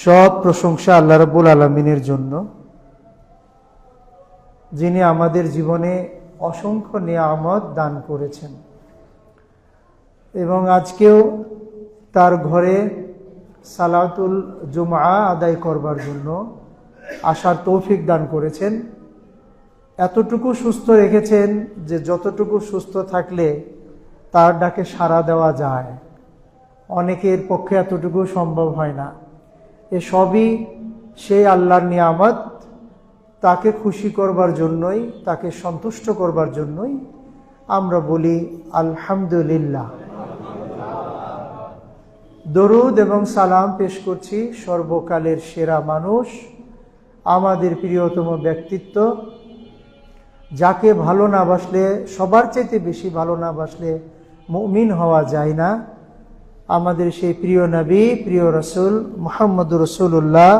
সব প্রশংসা আল্লাহ রাব্বুল আলামিনের জন্য, যিনি আমাদের জীবনে অসংখ্য নিয়ামত দান করেছেন এবং আজকেও তার ঘরে সালাতুল জুমআ আদায় করবার জন্য আসার তৌফিক দান করেছেন। এতটুকু সুস্থ রেখেছেন যে যতটুকু সুস্থ থাকলে তার ডাকে সাড়া দেওয়া যায়, অনেকের পক্ষে এতটুকু সম্ভব হয় না। এ সবই সেই আল্লাহর নিয়ামত। তাকে খুশি করবার জন্যই, তাকে সন্তুষ্ট করবার জন্যই আমরা বলি আলহামদুলিল্লাহ। দরুদ এবং সালাম পেশ করছি সর্বকালের সেরা মানুষ, আমাদের প্রিয়তম ব্যক্তিত্ব, যাকে ভালো না বাসলে, সবার চাইতে বেশি ভালো না বাসলে মুমিন হওয়া যায় না, আমাদের সেই প্রিয় নবী, প্রিয় রাসূল মুহাম্মদুর রাসূলুল্লাহ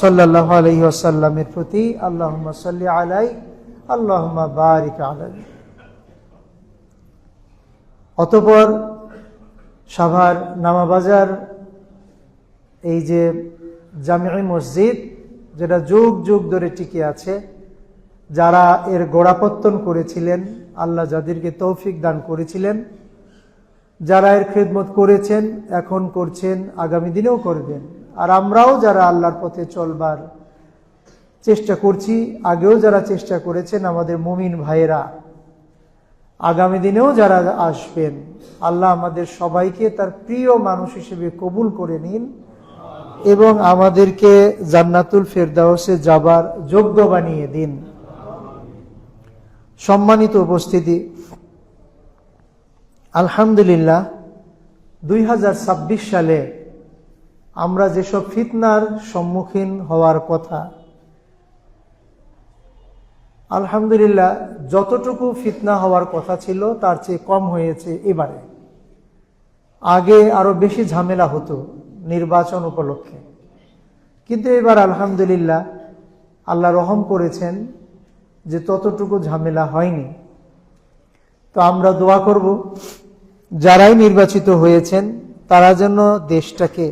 সাল্লাল্লাহু আলাইহি ওয়াসাল্লামের প্রতি আল্লাহুম্মা সাল্লি আলাইহি আল্লাহুম্মা বারিক আলাইহি। অতঃপর সাভার নামাবাজার এই যে জামিয়া মসজিদ, যেটা যুগ যুগ ধরে টিকে আছে, যারা এর গোড়াপত্তন করেছিলেন, আল্লাহ যাদেরকে তৌফিক দান করেছিলেন, যারা এর খেদমত করেছেন, এখন করছেন, আগামী দিনেও করবেন, আর আমরাও যারা আল্লাহর পথে চলবার চেষ্টা করছি, আগেও যারা চেষ্টা করেছেন, আমাদের মুমিন ভাইয়েরা, আগামী দিনেও যারা আসবেন, আল্লাহ আমাদের সবাইকে তার প্রিয় মানুষ হিসেবে কবুল করে নিন এবং আমাদেরকে জান্নাতুল ফেরদাউসে যাবার যোগ্য বানিয়ে দিন। সম্মানিত উপস্থিতি, আলহামদুলিল্লাহ 2026 সালে আমরা যেসব ফিতনার সম্মুখীন হওয়ার কথা, আলহামদুলিল্লাহ যতটুকু ফিতনা হওয়ার কথা ছিল তার চেয়ে কম হয়েছে এবারে। আগে আরো বেশি ঝামেলা হতো নির্বাচন উপলক্ষে, কিন্তু এবার আলহামদুলিল্লাহ আল্লাহ রহম করেছেন যে ততটুকু ঝামেলা হয়নি। তো আমরা দোয়া করব যারাই নির্বাচিত হয়েছেন তারা যেন দেশটাকে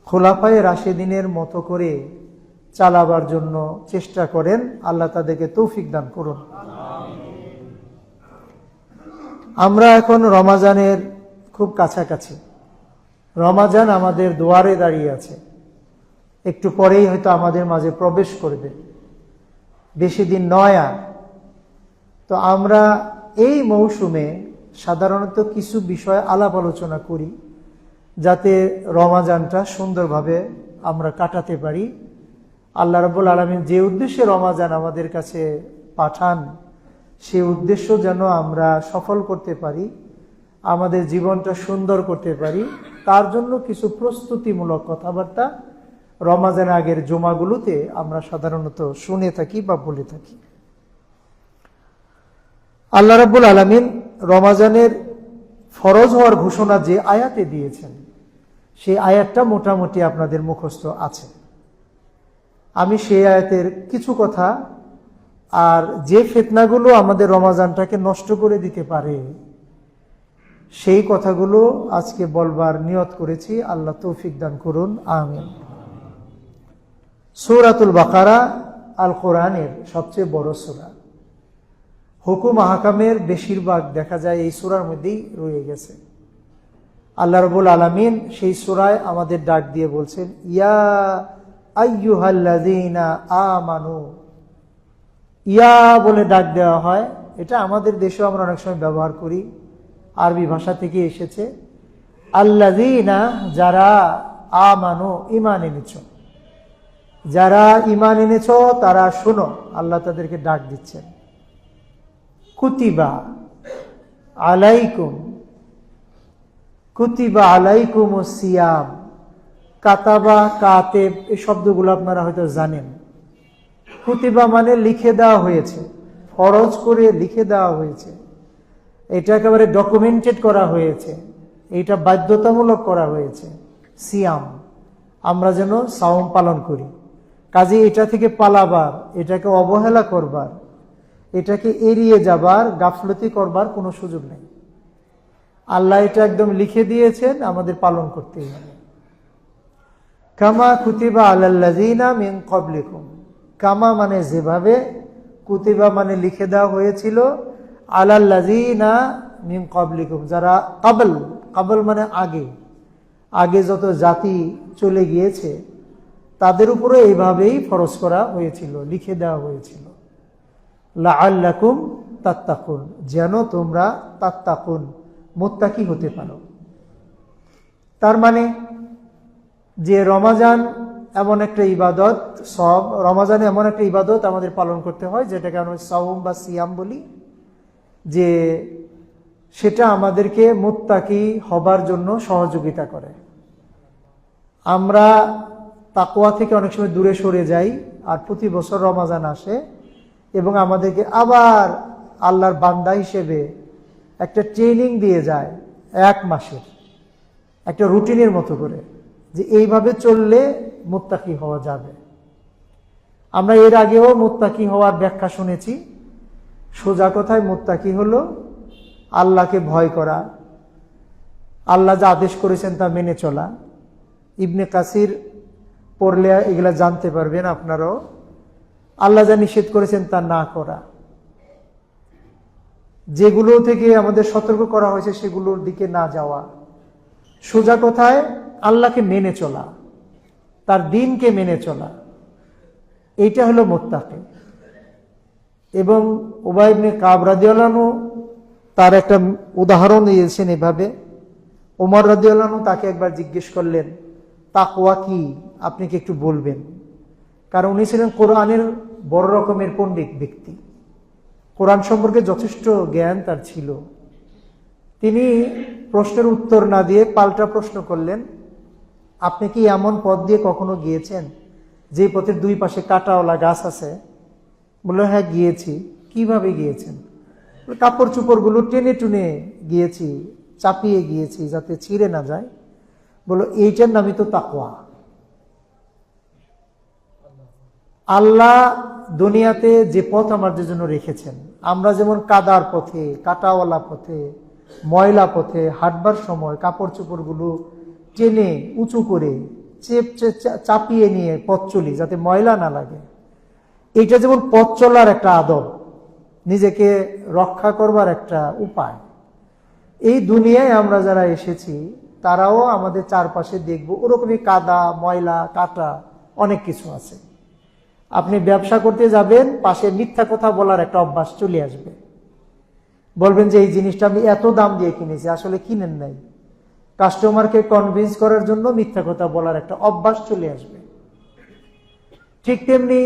খোলাফায়ে রাশেদিনের মতো করে চালাবার জন্য চেষ্টা করেন। আল্লাহ তাদেরকে তৌফিক দান করুন। আমরা এখন রমাজানের খুব কাছাকাছি, রমাজান আমাদের দুয়ারে দাঁড়িয়ে আছে, একটু পরেই হয়তো আমাদের মাঝে প্রবেশ করবে, বেশি দিন নয় আর। তো আমরা এই মৌসুমে সাধারণত কিছু বিষয় আলাপ আলোচনা করি যাতে রমাজানটা সুন্দরভাবে আমরা কাটাতে পারি। আল্লাহ রাব্বুল আলামিন যে উদ্দেশ্যে রমাজান আমাদের কাছে পাঠান, সেই উদ্দেশ্য যেন আমরা সফল করতে পারি, আমাদের জীবনটা সুন্দর করতে পারি, তার জন্য কিছু প্রস্তুতিমূলক কথাবার্তা রমাজান আগের জুমাগুলোতে আমরা সাধারণত শুনে থাকি বা বলে থাকি। আল্লাহ রাব্বুল আলামিন রমাজানের ফরজ হওয়ার ঘোষণা যে আয়াতে দিয়েছেন, সেই আয়াতটা মোটামুটি আপনাদের মুখস্থ আছে। আমি সেই আয়াতের কিছু কথা আর যে ফিতনাগুলো আমাদের রমাজানটাকে নষ্ট করে দিতে পারে সেই কথাগুলো আজকে বলবার নিয়ত করেছি। আল্লাহ তৌফিক দান করুন, আমিন। সূরাতুল বাকারা আল কোরআনের সবচেয়ে বড় সূরা। হুকুম আহকামের বেশিরভাগ দেখা যায় এই সূরার মধ্যেই রয়ে গেছে। আল্লাহ রাব্বুল আলামিন সেই সূরায় আমাদের ডাক দিয়ে বলছেন, ইয়া আইয়ুহাল্লাযীনা আমানু। ইয়া বলে ডাক দেওয়া হয়, এটা আমাদের দেশেও আমরা অনেক সময় ব্যবহার করি, আরবি ভাষা থেকে এসেছে। আল্লাযীনা, যারা, আমানু, ঈমান এনেছ, যারা ঈমান এনেছ তারা শোনো, আল্লাহ তাদেরকে ডাক দিচ্ছেন। কুতিবা আলাইকুম, কুতিবা আলাইকুমুস সিয়াম। কাতাবা, কাতেব, এই শব্দগুলো আপনারা হয়তো জানেন। কুতিবা মানে লিখে দেওয়া হয়েছে, ফরজ করে লিখে দেওয়া হয়েছে, এটা একেবারে ডকুমেন্টেড করা হয়েছে, এটা বাধ্যতামূলক করা হয়েছে। সিয়াম, আমরা যেন সাওম পালন করি। কাজে এটা থেকে পালাবার, এটাকে অবহেলা করবার, এটাকে এড়িয়ে যাবার, গাফলতি করবার কোনো সুযোগ নেই। আল্লাহ এটা একদম লিখে দিয়েছেন, আমাদের পালন করতেই হবে। কামা কুতিবা আলাল্লাযীনা মিন ক্বাবলিকুম, কামা মানে যেভাবে, কুতিবা মানে লিখে দেওয়া হয়েছিল, আলাল্লাযীনা মিন ক্বাবলিকুম যারা ক্বাবল, ক্বাবল মানে আগে, আগে যত জাতি চলে গিয়েছে তাদের উপরে এইভাবেই ফরজ করা হয়েছিল, লিখে দেওয়া হয়েছিল। লাআল্লাকুম তাত্তাকুন, যেন তোমরা তাত্তাকুন, মুত্তাকি হতে পারো। তার মানে যে রমাজান এমন একটা ইবাদত, সব রমাজানে এমন একটা ইবাদত আমাদের পালন করতে হয় যেটাকে আমরা সাওম বা সিয়াম বলি, যে সেটা আমাদেরকে মুত্তাকি হবার জন্য সহযোগিতা করে। আমরা তাকওয়া থেকে অনেক সময় দূরে সরে যাই, আর প্রতি বছর রমাজান আসে এবং আমাদেরকে আবার আল্লাহর বান্দা হিসেবে একটা ট্রেনিং দিয়ে যায়, 1 মাসের একটা রুটিনের মতো করে, যে এইভাবে চললে মুত্তাকি হওয়া যাবে। আমরা এর আগেও মুত্তাকি হওয়ার ব্যাখ্যা শুনেছি। সোজা কথায় মুত্তাকি হলো আল্লাহকে ভয় করা, আল্লাহ যা আদেশ করেছেন তা মেনে চলা। ইবনে কাসির পড়লে এগুলা জানতে পারবেন আপনারাও। আল্লাহ যা নিষেধ করেছেন তা না করা, যেগুলো থেকে আমাদের সতর্ক করা হয়েছে সেগুলোর দিকে না যাওয়া। সোজা কথায় আল্লাহকে মেনে চলা, তার দ্বীনকে মেনে চলা, এইটা হলো মুত্তাকি। এবং উবাই ইবনে কাব রাদিয়াল্লাহু আনহু তার একটা উদাহরণ দিয়েছেন এভাবে। ওমর রাদিয়াল্লাহু আনহু তাকে একবার জিজ্ঞেস করলেন, তাকওয়া কি, আপনি কি একটু বলবেন? কারণ উনি ছিলেন কোরআনের বড় রকমের পণ্ডিত ব্যক্তি, কোরআন সম্পর্কে যথেষ্ট জ্ঞান তার ছিল। তিনি প্রশ্নের উত্তর না দিয়ে পাল্টা প্রশ্ন করলেন, আপনি কি এমন পথ দিয়ে কখনো গিয়েছেন যে পথের 2 পাশে কাঁটাওয়ালা গাছ আছে? বলল, হ্যাঁ গিয়েছি। কিভাবে গিয়েছেন? কাপড় চোপড়গুলো টেনে টুনে গিয়েছি, চাপিয়ে গিয়েছি যাতে ছিঁড়ে না যায়। বলল, এইটার নামই তো তাকওয়া। আল্লাহ দুনিয়াতে যে পথ আমাদের জন্য রেখেছেন, আমরা যেমন কাদার পথে, কাঁটাওয়ালা পথে, ময়লা পথে হাঁটবার সময় কাপড় চোপড়গুলো টেনে উঁচু করে চাপিয়ে নিয়ে পথ চলি যাতে ময়লা না লাগে, এইটা যেমন পথ চলার একটা আদব, নিজেকে রক্ষা করবার একটা উপায়। এই দুনিয়ায় আমরা যারা এসেছি তারাও আমাদের চারপাশে দেখবো ওরকমই কাদা, ময়লা, কাঁটা অনেক কিছু আছে। আপনি ব্যবসা করতে যাবেন, পাশে মিথ্যা কথা বলার একটা অভ্যাস চলে আসবে। বলবেন যে এই জিনিসটা আমি এত দাম দিয়ে কিনেছি, আসলে কিনেন নাই। কাস্টমারকে কনভিন্স করার জন্য মিথ্যা কথা বলার একটা অভ্যাস চলে আসবে। ঠিক তেমনি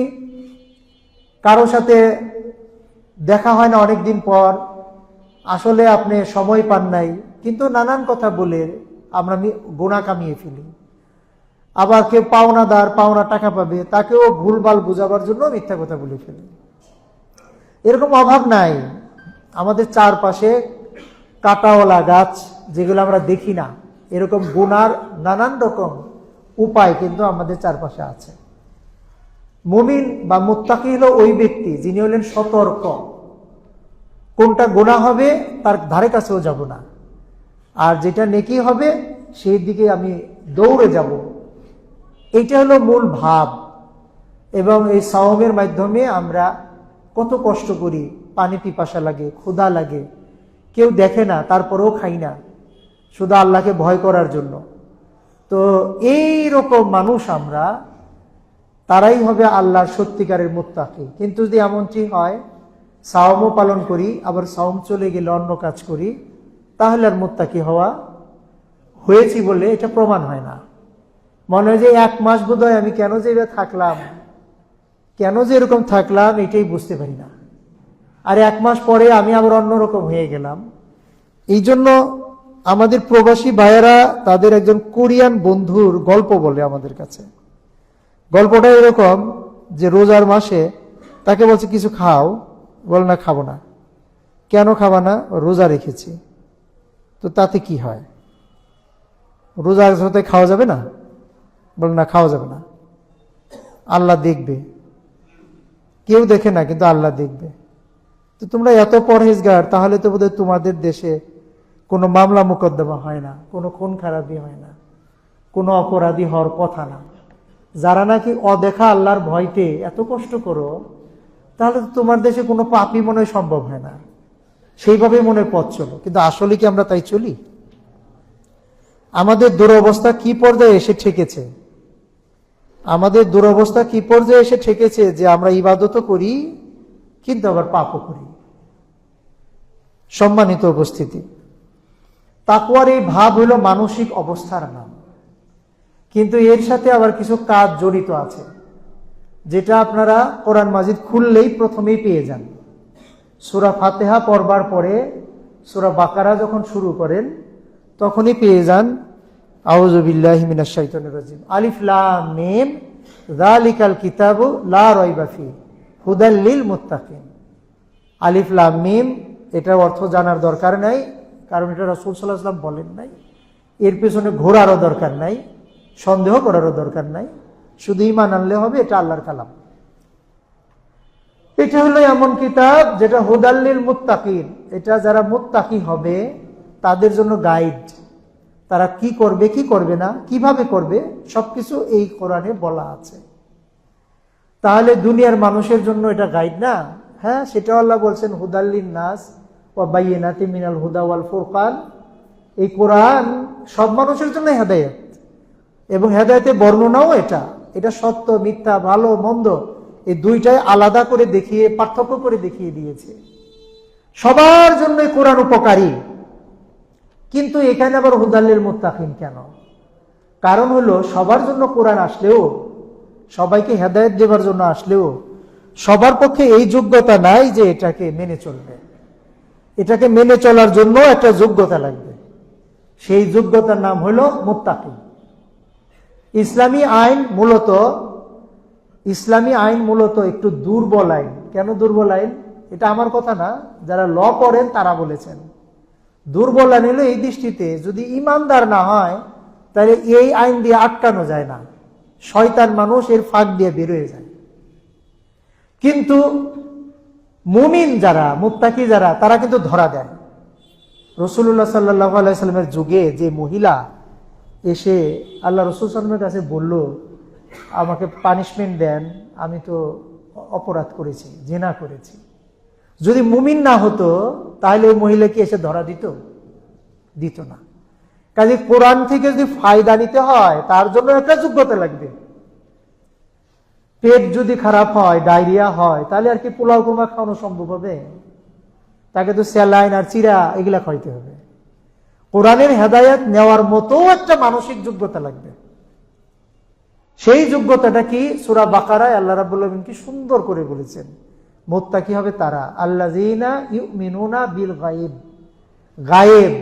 কারো সাথে দেখা হয় না অনেকদিন পর, আসলে আপনি সময় পান নাই, কিন্তু নানান কথা বলে আমরা গুনাহ কামিয়ে ফেলি। আবার কেউ পাওনাদার, পাওনা টাকা পাবে, তাকেও ভুলভাল বুঝাবার জন্য মিথ্যা কথা বলে ফেলি। এরকম অভাব নাই। আমাদের চারপাশে কাঁটাওয়ালা গাছ যেগুলো আমরা দেখি না, এরকম গুনার নানান রকম উপায় কিন্তু আমাদের চারপাশে আছে। মুমিন বা মুত্তাকি হলো ওই ব্যক্তি যিনি হলেন সতর্ক, কোনটা গুনাহ হবে তার ধারে কাছেও যাব না, আর যেটা নেকি হবে সেই দিকে আমি দৌড়ে যাব। এইটা হলো মূল ভাব। এবং এই সাওমের মাধ্যমে আমরা কত কষ্ট করি, পানি পিপাসা লাগে, ক্ষুধা লাগে, কেউ দেখে না তারপরেও খাই না, শুধু আল্লাহকে ভয় করার জন্য। তো এই রকম মানুষ আমরা, তারাই হবে আল্লাহর সত্যিকারের মুত্তাকি। কিন্তু যদি এমনটি হয় সাওমও পালন করি, আবার সাওম চলে গেলে অন্য কাজ করি, তাহলে আর মুত্তাকি হওয়া হয়েছি বলে এটা প্রমাণ হয় না। মনে হয় যে 1 মাস বোধহয় আমি কেন যে থাকলাম, কেন যে এরকম থাকলাম এটাই বুঝতে পারি না, আর 1 মাস পরে আমি আবার অন্যরকম হয়ে গেলাম। এই জন্য আমাদের প্রবাসী ভাইয়েরা তাদের একজন কোরিয়ান বন্ধুর গল্প বলে আমাদের কাছে। গল্পটা এরকম যে রোজার মাসে তাকে বলছে কিছু খাও, বলে না খাবো না। কেন খাবা না? রোজা রেখেছি। তো তাতে কি হয়? রোজা হতে খাওয়া যাবে না? বলে না, খাওয়া যাবে না, আল্লাহ দেখবে। কেউ দেখে না, কিন্তু আল্লাহ দেখবে। তো তোমরা এত পরহেজগার, তাহলে তো বোধহয় তোমাদের দেশে কোনো মামলা মোকদ্দমা হয় না, কোনো খুন খারাপি হয় না, কোনো অপরাধী হওয়ার কথা না। যারা নাকি অদেখা আল্লাহর ভয়তে এত কষ্ট করো, তাহলে তো তোমার দেশে কোনো পাপই মনে হয় সম্ভব হয় না, সেইভাবে মনে পথ চলো। কিন্তু আসলে কি আমরা তাই চলি? আমাদের দুরবস্থা কি পর্যায়ে এসে ঠেকেছে, আমাদের দুরবস্থা কি পর্যায়ে এসে ঠেকেছে যে আমরা ইবাদতও করি কিন্তু আবার পাপও করি। সম্মানিত উপস্থিতি, তাকওয়ার এই ভাব হলো মানসিক অবস্থার নাম, কিন্তু এর সাথে আবার কিছু কাজ জড়িত আছে, যেটা আপনারা কোরআন মাজিদ খুললেই প্রথমেই পেয়ে যান। সূরা ফাতিহা পড়বার পরে সূরা বাকারা যখন শুরু করেন তখনই পেয়ে যান আউযু বিল্লাহি মিনাশ শাইতানির রাজিম, আলিফ লাম মিম যালিকাল কিতাবু লা রাইবা ফি হুদাল লিল মুত্তাকিন। আলিফ লাম মিম, এটার অর্থ জানার দরকার নাই, কারণ এটা রাসূল সাল্লাল্লাহু আলাইহি ওয়াসাল্লাম বলেন নাই। এর পেছনে ঘোরারও দরকার নাই, সন্দেহ করারও দরকার নাই, শুধু ঈমান আনলে হবে এটা আল্লাহর কালাম। এটা হলো এমন কিতাব যেটা হুদাল লিল মুত্তাকিন, এটা যারা মুত্তাকি হবে তাদের জন্য গাইড। তারা কি করবে কি করবে না, কিভাবে করবে, সবকিছু এই কোরআনে বলা আছে। তাহলে দুনিয়ার মানুষের জন্য এটা গাইড না? হ্যাঁ, সেটাও আল্লাহ বলছেন হুদাল লিন নাস ওয়া বাইয়িনাতিন মিনাল হুদা ওয়াল ফুরকান। এই কোরআন সব মানুষের জন্য হেদায়েত, এবং হেদায়েতের বর্ণনাও এটা। এটা সত্য মিথ্যা ভালো মন্দ এই দুইটাই আলাদা করে দেখিয়ে, পার্থক্য করে দেখিয়ে দিয়েছে। সবার জন্য কোরআন উপকারী, কিন্তু এখানে আবার হুদাল লিল মুত্তাকিন কেন? কারণ হলো সবার জন্য কোরআন আসলেও, সবাইকে হেদায়েত দেবার জন্য আসলেও সবার পক্ষে এই যোগ্যতা নাই যে এটাকে মেনে চলবে। এটাকে মেনে চলার জন্য একটা যোগ্যতা লাগবে, সেই যোগ্যতার নাম হলো মুত্তাকি। ইসলামী আইন মূলত একটু দুর্বল আইন। কেন দুর্বল আইন? এটা আমার কথা না, যারা ল করেন তারা বলেছেন। দুর্বল আইন হলো এই দৃষ্টিতে, যদি ইমানদার না হয় তাহলে এই আইন দিয়ে আটকানো যায় না, শয়তান মানুষ এর ফাঁক দিয়ে বেরোয় যায়। কিন্তু মুমিন যারা, মুত্তাকি যারা, তারা কিন্তু ধরা দেয়। রাসূলুল্লাহ সাল্লাল্লাহু আলাইহি সাল্লামের যুগে যে মহিলা এসে আল্লাহ রাসূল সাল্লাল্লাহু আলাইহি ওয়াসাল্লামের কাছে বলল, আমাকে পানিশমেন্ট দেন, আমি তো অপরাধ করেছি, জিনা করেছি। যদি মুমিন না হতো তাহলে ওই মহিলাকে এসে ধরা দিত না। কাজে কোরআন থেকে যদি ফায়দা নিতে হয় তার জন্য একটা যোগ্যতা লাগবে। পেট যদি খারাপ হয়, ডায়রিয়া হয়, তাহলে আর কি পোলাও কুরমা খাওয়ানো সম্ভব হবে? তাকে তো স্যালাইন আর চিরা এগুলা খাইতে হবে। কোরআনের হেদায়েত নেওয়ার মতো একটা মানসিক যোগ্যতা লাগবে। সেই যোগ্যতাটা কি? সূরা বাকারায় আল্লাহ রাব্বুল আলামিন কি সুন্দর করে বলেছেন, মুত্তাকি হবে তারা আল্লাযীনা ইউমিনুনা বিল গায়ব। গায়েব,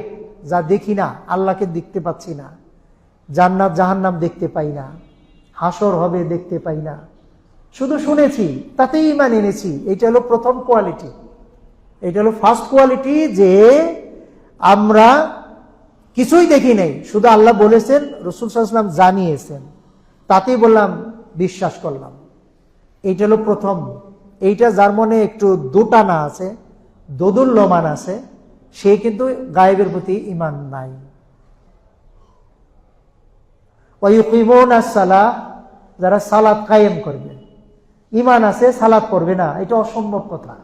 যা দেখি না, আল্লাহকে দেখতে পাচ্ছি না, জান্নাত জাহান্নাম দেখতে পাই না, হাসর হবে দেখতে পাই না, শুধু শুনেছি তাতেই ঈমান এনেছি। এটা হলো প্রথম কোয়ালিটি, এটা হলো ফার্স্ট কোয়ালিটি, যে আমরা কিছুই দেখি নাই, শুধু আল্লাহ বলেছেন, রাসূল সাল্লাল্লাহু আলাইহি ওয়াসাল্লাম জানিয়েছেন, তাতেই বললাম, বিশ্বাস করলাম। এইটা হলো প্রথম। এইটা যার মনে একটু দোটানা আছে, দোদুল্যমান আছে, সে কিন্তু গায়েবের প্রতি ঈমান নাই। ওয়া ইউকিমুনাস সালাহ, যারা সালাত কায়েম করবে, ঈমান আছে সালাত পড়বে না, এটা অসম্ভব কথা।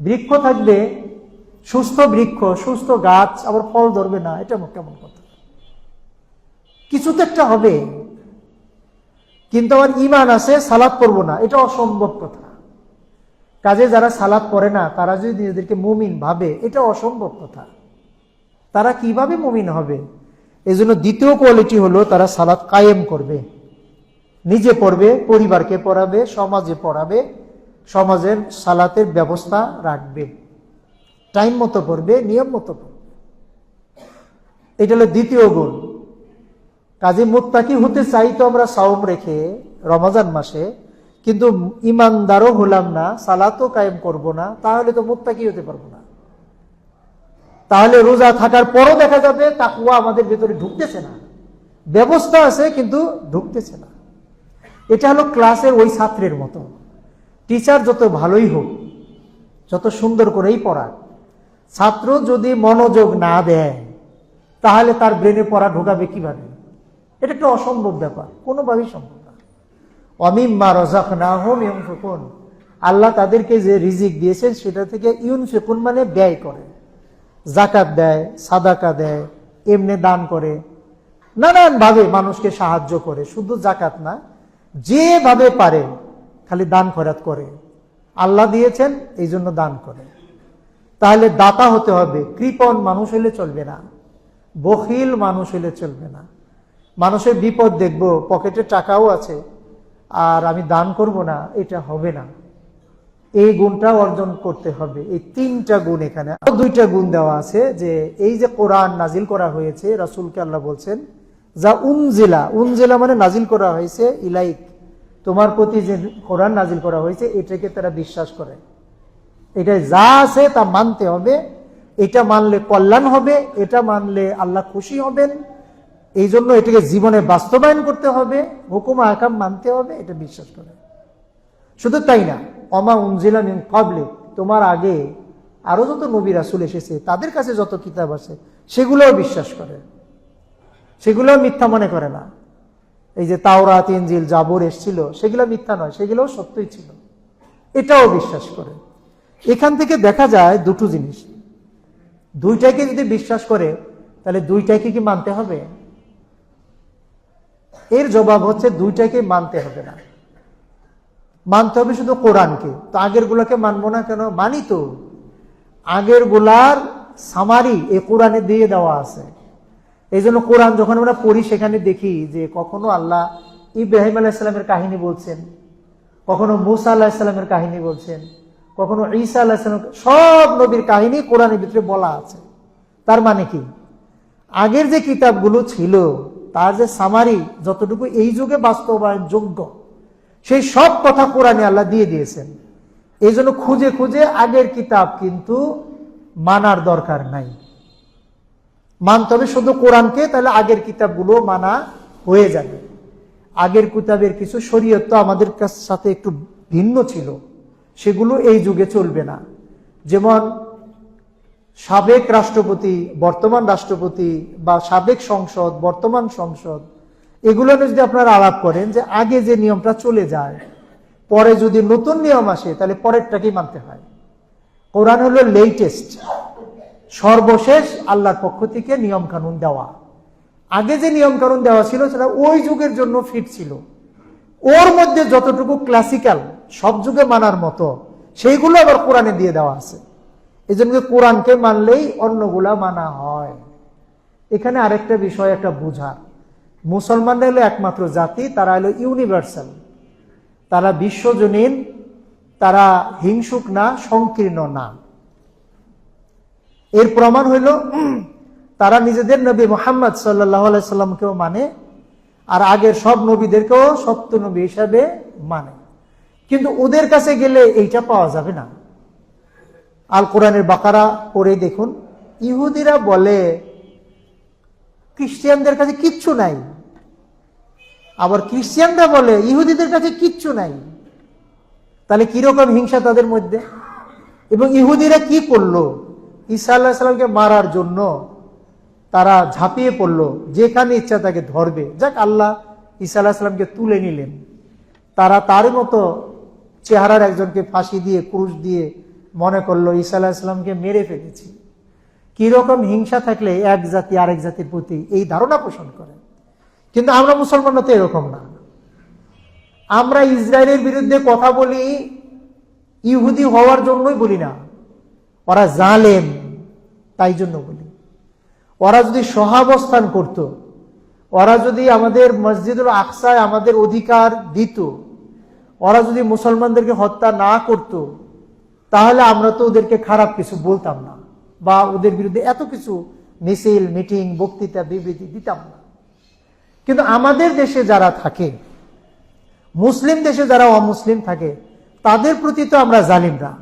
বৃক্ষ থাকবে, সুস্থ বৃক্ষ, সুস্থ গাছ, আবার ফল ধরবে না, এটা কেমন কথা? কিছু তো একটা হবে, কিন্তু আমার ঈমান আছে সালাত পড়বো না, এটা অসম্ভব কথা। কাজে যারা সালাত পড়ে না তারা যদি নিজেদেরকে মুমিন ভাবে, এটা অসম্ভব কথা। তারা কিভাবে মুমিন হবে? এজন্য দ্বিতীয় কোয়ালিটি হলো তারা সালাত কায়েম করবে, নিজে পড়বে, পরিবারকে পড়াবে, সমাজে পড়াবে, সমাজের সালাতের ব্যবস্থা রাখবে, টাইম মতো পড়বে, নিয়ম মতো পড়বে। এটা হলো দ্বিতীয় গুণ। কাজে মুত্তাকি হতে চাই তো আমরা সাওম রেখে রমজান মাসে, কিন্তু ইমানদারও হলাম না, সালাতও কায়েম করব না, তাহলে তো মুত্তাকি হতে পারবো না। তাহলে রোজা থাকার পরও দেখা যাবে তাকওয়া আমাদের ভেতরে ঢুকতেছে না, ব্যবস্থা আছে কিন্তু ঢুকতেছে না। এটা হলো ক্লাসের ওই ছাত্রের মতো। টিচার যত ভালোই হোক, যত সুন্দর করেই পড়াক, ছাত্র যদি মনোযোগ না দেয় তাহলে তার ব্রেনে পড়া ঢোকাবে কিভাবে? এটা একটা অসম্ভব ব্যাপার, কোনোভাবেই সম্ভব না। ওয়ামিম্মা রাযাকনাহুম ইউনফিকুন, আল্লাহ তাদেরকে যে রিজিক দিয়েছেন সেটা থেকে ইউনফিকুন মানে ব্যয় করে, যাকাত দেয়, সাদাকা দেয়, এমনি দান করে, নানান ভাবে মানুষকে সাহায্য করে, শুধু যাকাত না, যেভাবে পারে খালি দান খয়রাত করে। আল্লাহ দিয়েছেন এই জন্য দান করে। তাহলে দাতা হতে হবে, কৃপণ মানুষ হলে চলবে না, বখিল মানুষ হলে চলবে না। মানুষের বিপদ দেখব, পকেটে টাকাও আছে আর আমি দান করব না, এটা হবে না। এই গুণটা অর্জন করতে হবে। এই তিনটা গুণ, এখানে আরো দুইটা গুণ দেওয়া আছে, যে এই যে কোরআন নাজিল করা হয়েছে, রাসূলকে আল্লাহ বলছেন যা উনজিলা, উনজিলা মানে নাজিল করা হয়েছে, ইলাইক তোমার প্রতি যে কোরআন নাজিল করা হয়েছে এটাকে তারা বিশ্বাস করে। এটা যা আছে তা মানতে হবে, এটা মানলে কল্যাণ হবে, এটা মানলে আল্লাহ খুশি হবেন, এই জন্য এটাকে জীবনে বাস্তবায়ন করতে হবে, হুকুম আহকাম মানতে হবে, এটা বিশ্বাস করে। শুধু তাই না, ওমা উনজিলা মিন ক্বাবলিক, তোমার আগে আরো যত নবী রাসূল এসেছে তাদের কাছে যত কিতাব আছে সেগুলোও বিশ্বাস করে, সেগুলো মিথ্যা মনে করে না। এই যে তাওরাত, ইনজিল, জাবুর এসেছিল সেগুলো মিথ্যা নয়, সেগুলোও সত্যই ছিল, এটাও বিশ্বাস করে। এখান থেকে দেখা যায় দুটো জিনিস, দুইটাকে যদি বিশ্বাস করে তাহলে দুইটাকে কি মানতে হবে? এর জবাব হচ্ছে দুইটাকে মানতে হবে না, মানতে হবে শুধু কোরআনকে। তো আগের গুলাকে মানবো না কেন? মানি তো, আগের গুলার সামারি এই কোরআনে দিয়ে দেওয়া আছে। এই জন্য কোরআন যখন আমরা পড়ি সেখানে দেখি যে কখনো আল্লাহ ইব্রাহিম আলাইহিসসালামের কাহিনী বলছেন, কখনো মুসা আলাইহিসসালামের কাহিনী বলছেন, কখনো ঈসা আলাইহিসসালাম, সব নবীর কাহিনী কোরআনের ভিতরে বলা আছে। তার মানে কি, আগের যে কিতাবগুলো ছিল তার যে সামারি যতটুকু এই যুগে বাস্তবায়ন যোগ্য সেই সব কথা কোরআনে আল্লাহ দিয়ে দিয়েছেন। এই জন্য খুঁজে খুঁজে আগের কিতাব কিন্তু মানার দরকার নাই, মানতে হবে শুধু কোরআনকে, তাহলে আগের কিতাবগুলো মানা হয়ে যাবে। আগের কিতাবের কিছু শরীয়ত তো আমাদের সাথে একটু ভিন্ন ছিল, সেগুলো এই যুগে চলবে না। যেমন সাবেক রাষ্ট্রপতি, বর্তমান রাষ্ট্রপতি, বা সাবেক সংসদ, বর্তমান সংসদ, এগুলো যদি আপনারা আলাপ করেন যে আগে যে নিয়মটা চলে যায়, পরে যদি নতুন নিয়ম আসে তাহলে পরেরটাকেই মানতে হয়। কোরআন হলো লেটেস্ট, সর্বশেষ আল্লাহর পক্ষ থেকে নিয়ম কানুন দেওয়া। আগে যে নিয়ম কানুন দেওয়া ছিল সেটা ওই যুগের জন্য ফিট ছিল, ওর মধ্যে যতটুকু ক্লাসিক্যাল সব যুগে মানার মতো সেইগুলো আবার কোরআনে দিয়ে দেওয়া আছে। এই জন্য কোরআনকে মানলেই অন্যগুলা মানা হয়। এখানে আরেকটা বিষয় একটা বুঝার, মুসলমানরা হলো একমাত্র জাতি, তারা হলো ইউনিভার্সাল, তারা বিশ্বজনীন, তারা হিংসুক না, সংকীর্ণ না। এর প্রমাণ হইল তারা নিজেদের নবী মুহাম্মদ সাল্লাল্লাহু আলাইহি সাল্লামকেও মানে, আর আগের সব নবীদেরকেও সত্য নবী হিসাবে মানে। কিন্তু ওদের কাছে গেলে এইটা পাওয়া যাবে না। আল কোরআনের বাকারা পড়ে দেখুন, ইহুদিরা বলে খ্রিস্টানদের কাছে কিচ্ছু নাই, আবার খ্রিস্টানরা বলে ইহুদিদের কাছে কিচ্ছু নাই। তাহলে কিরকম হিংসা তাদের মধ্যে। এবং ইহুদিরা কি করলো, ঈসা আলাইহিস সালামকে মারার জন্য তারা ঝাঁপিয়ে পড়লো, যেখানে ইচ্ছা তাকে ধরবে। যাক, আল্লাহ ঈসা আলাইহিস সালামকে তুলে নিলেন, তারা তার মতো চেহারার একজনকে ফাঁসি দিয়ে, ক্রুশ দিয়ে মনে করলো ঈসা আলাইহিস সালামকে মেরে ফেলেছি। কিরকম হিংসা থাকলে এক জাতি আরেক জাতির প্রতি এই ধারণা পোষণ করে। কিন্তু আমরা মুসলমানরা তো এরকম না। আমরা ইসরায়েলের বিরুদ্ধে কথা বলি ইহুদি হওয়ার জন্যই বলি না, ওরা জালেম তাই জন্য বলি। ওরা যদি সহাবস্থান করত, ওরা যদি আমাদের মসজিদুল আকসায় আমাদের অধিকার দিত, ওরা যদি মুসলমানদেরকে হত্যা না করত, তাহলে আমরা তো ওদেরকে খারাপ কিছু বলতাম না, বা ওদের বিরুদ্ধে এত কিছু মিছিল, মিটিং, বক্তৃতা, বিবৃতি দিতাম না। কিন্তু আমাদের দেশে যারা থাকে, মুসলিম দেশে যারা অমুসলিম থাকে, তাদের প্রতি তো আমরা জালিম না।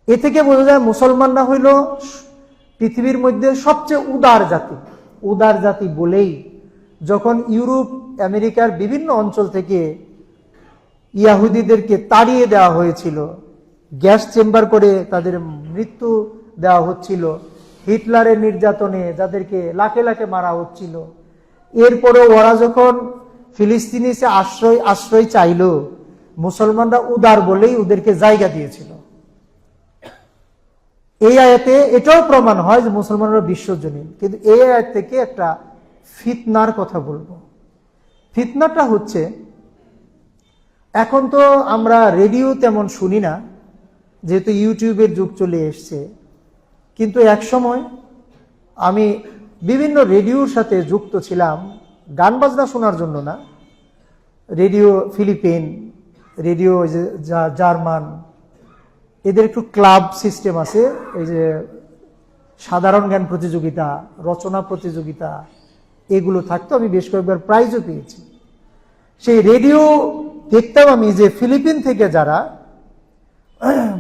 এ থেকে বোঝা যায় মুসলমানরা হইল পৃথিবীর মধ্যে সবচেয়ে উদার জাতি। উদার জাতি বলেই যখন ইউরোপ আমেরিকার বিভিন্ন অঞ্চল থেকে ইয়াহুদিদেরকে তাড়িয়ে দেওয়া হয়েছিল, গ্যাস চেম্বার করে তাদের মৃত্যু দেওয়া হচ্ছিল, হিটলারের নির্যাতনে যাদেরকে লাখে লাখে মারা হচ্ছিল, এরপরে ওরা যখন ফিলিস্তিনি আশ্রয় চাইল, মুসলমানরা উদার বলেই ওদেরকে জায়গা দিয়েছিল। এই আয়াতে এটাও প্রমাণ হয় যে মুসলমানরা বিশ্বজনীন। কিন্তু এই আয়াত থেকে একটা ফিতনার কথা বলবো। ফিতনাটা হচ্ছে, এখন তো আমরা রেডিও তেমন শুনি না, যেহেতু ইউটিউবের যুগ চলে এসছে। কিন্তু এক সময় আমি বিভিন্ন রেডিওর সাথে যুক্ত ছিলাম, গান বাজনা শোনার জন্য না। রেডিও ফিলিপিন, রেডিও জার্মান, এদের একটু ক্লাব সিস্টেম আছে। এই যে সাধারণ জ্ঞান প্রতিযোগিতা, রচনা প্রতিযোগিতা, এগুলো থাকতো। আমি বেশ কয়েকবার প্রাইজও পেয়েছি। সেই রেডিও দেখতাম আমি যে ফিলিপিন থেকে যারা,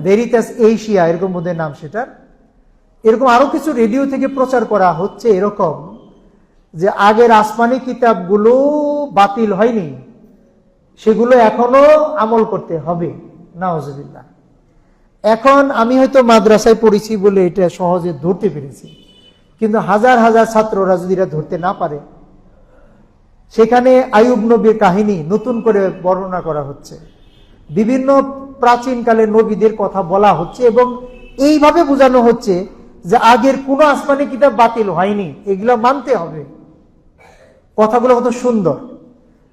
ভেরিটাস এশিয়া এরকম বোধহয় নাম সেটার, এরকম আরো কিছু রেডিও থেকে প্রচার করা হচ্ছে এরকম যে আগের আসমানি কিতাবগুলো বাতিল হয়নি, সেগুলো এখনো আমল করতে হবে। নাউজুবিল্লাহ। এখন আমি হয়তো মাদ্রাসায় পড়েছি বলে এটা সহজে ধরতে পেরেছি, কিন্তু হাজার হাজার ছাত্ররা যদি এটা ধরতে না পারে, সেখানে আইয়ুব নবীর কাহিনী নতুন করে বর্ণনা করা হচ্ছে, বিভিন্ন প্রাচীনকালের নবীদের কথা বলা হচ্ছে, এবং এইভাবে বোঝানো হচ্ছে যে আগের কোন আসমানি কিতাব বাতিল হয়নি, এগুলো মানতে হবে। কথাগুলো কত সুন্দর।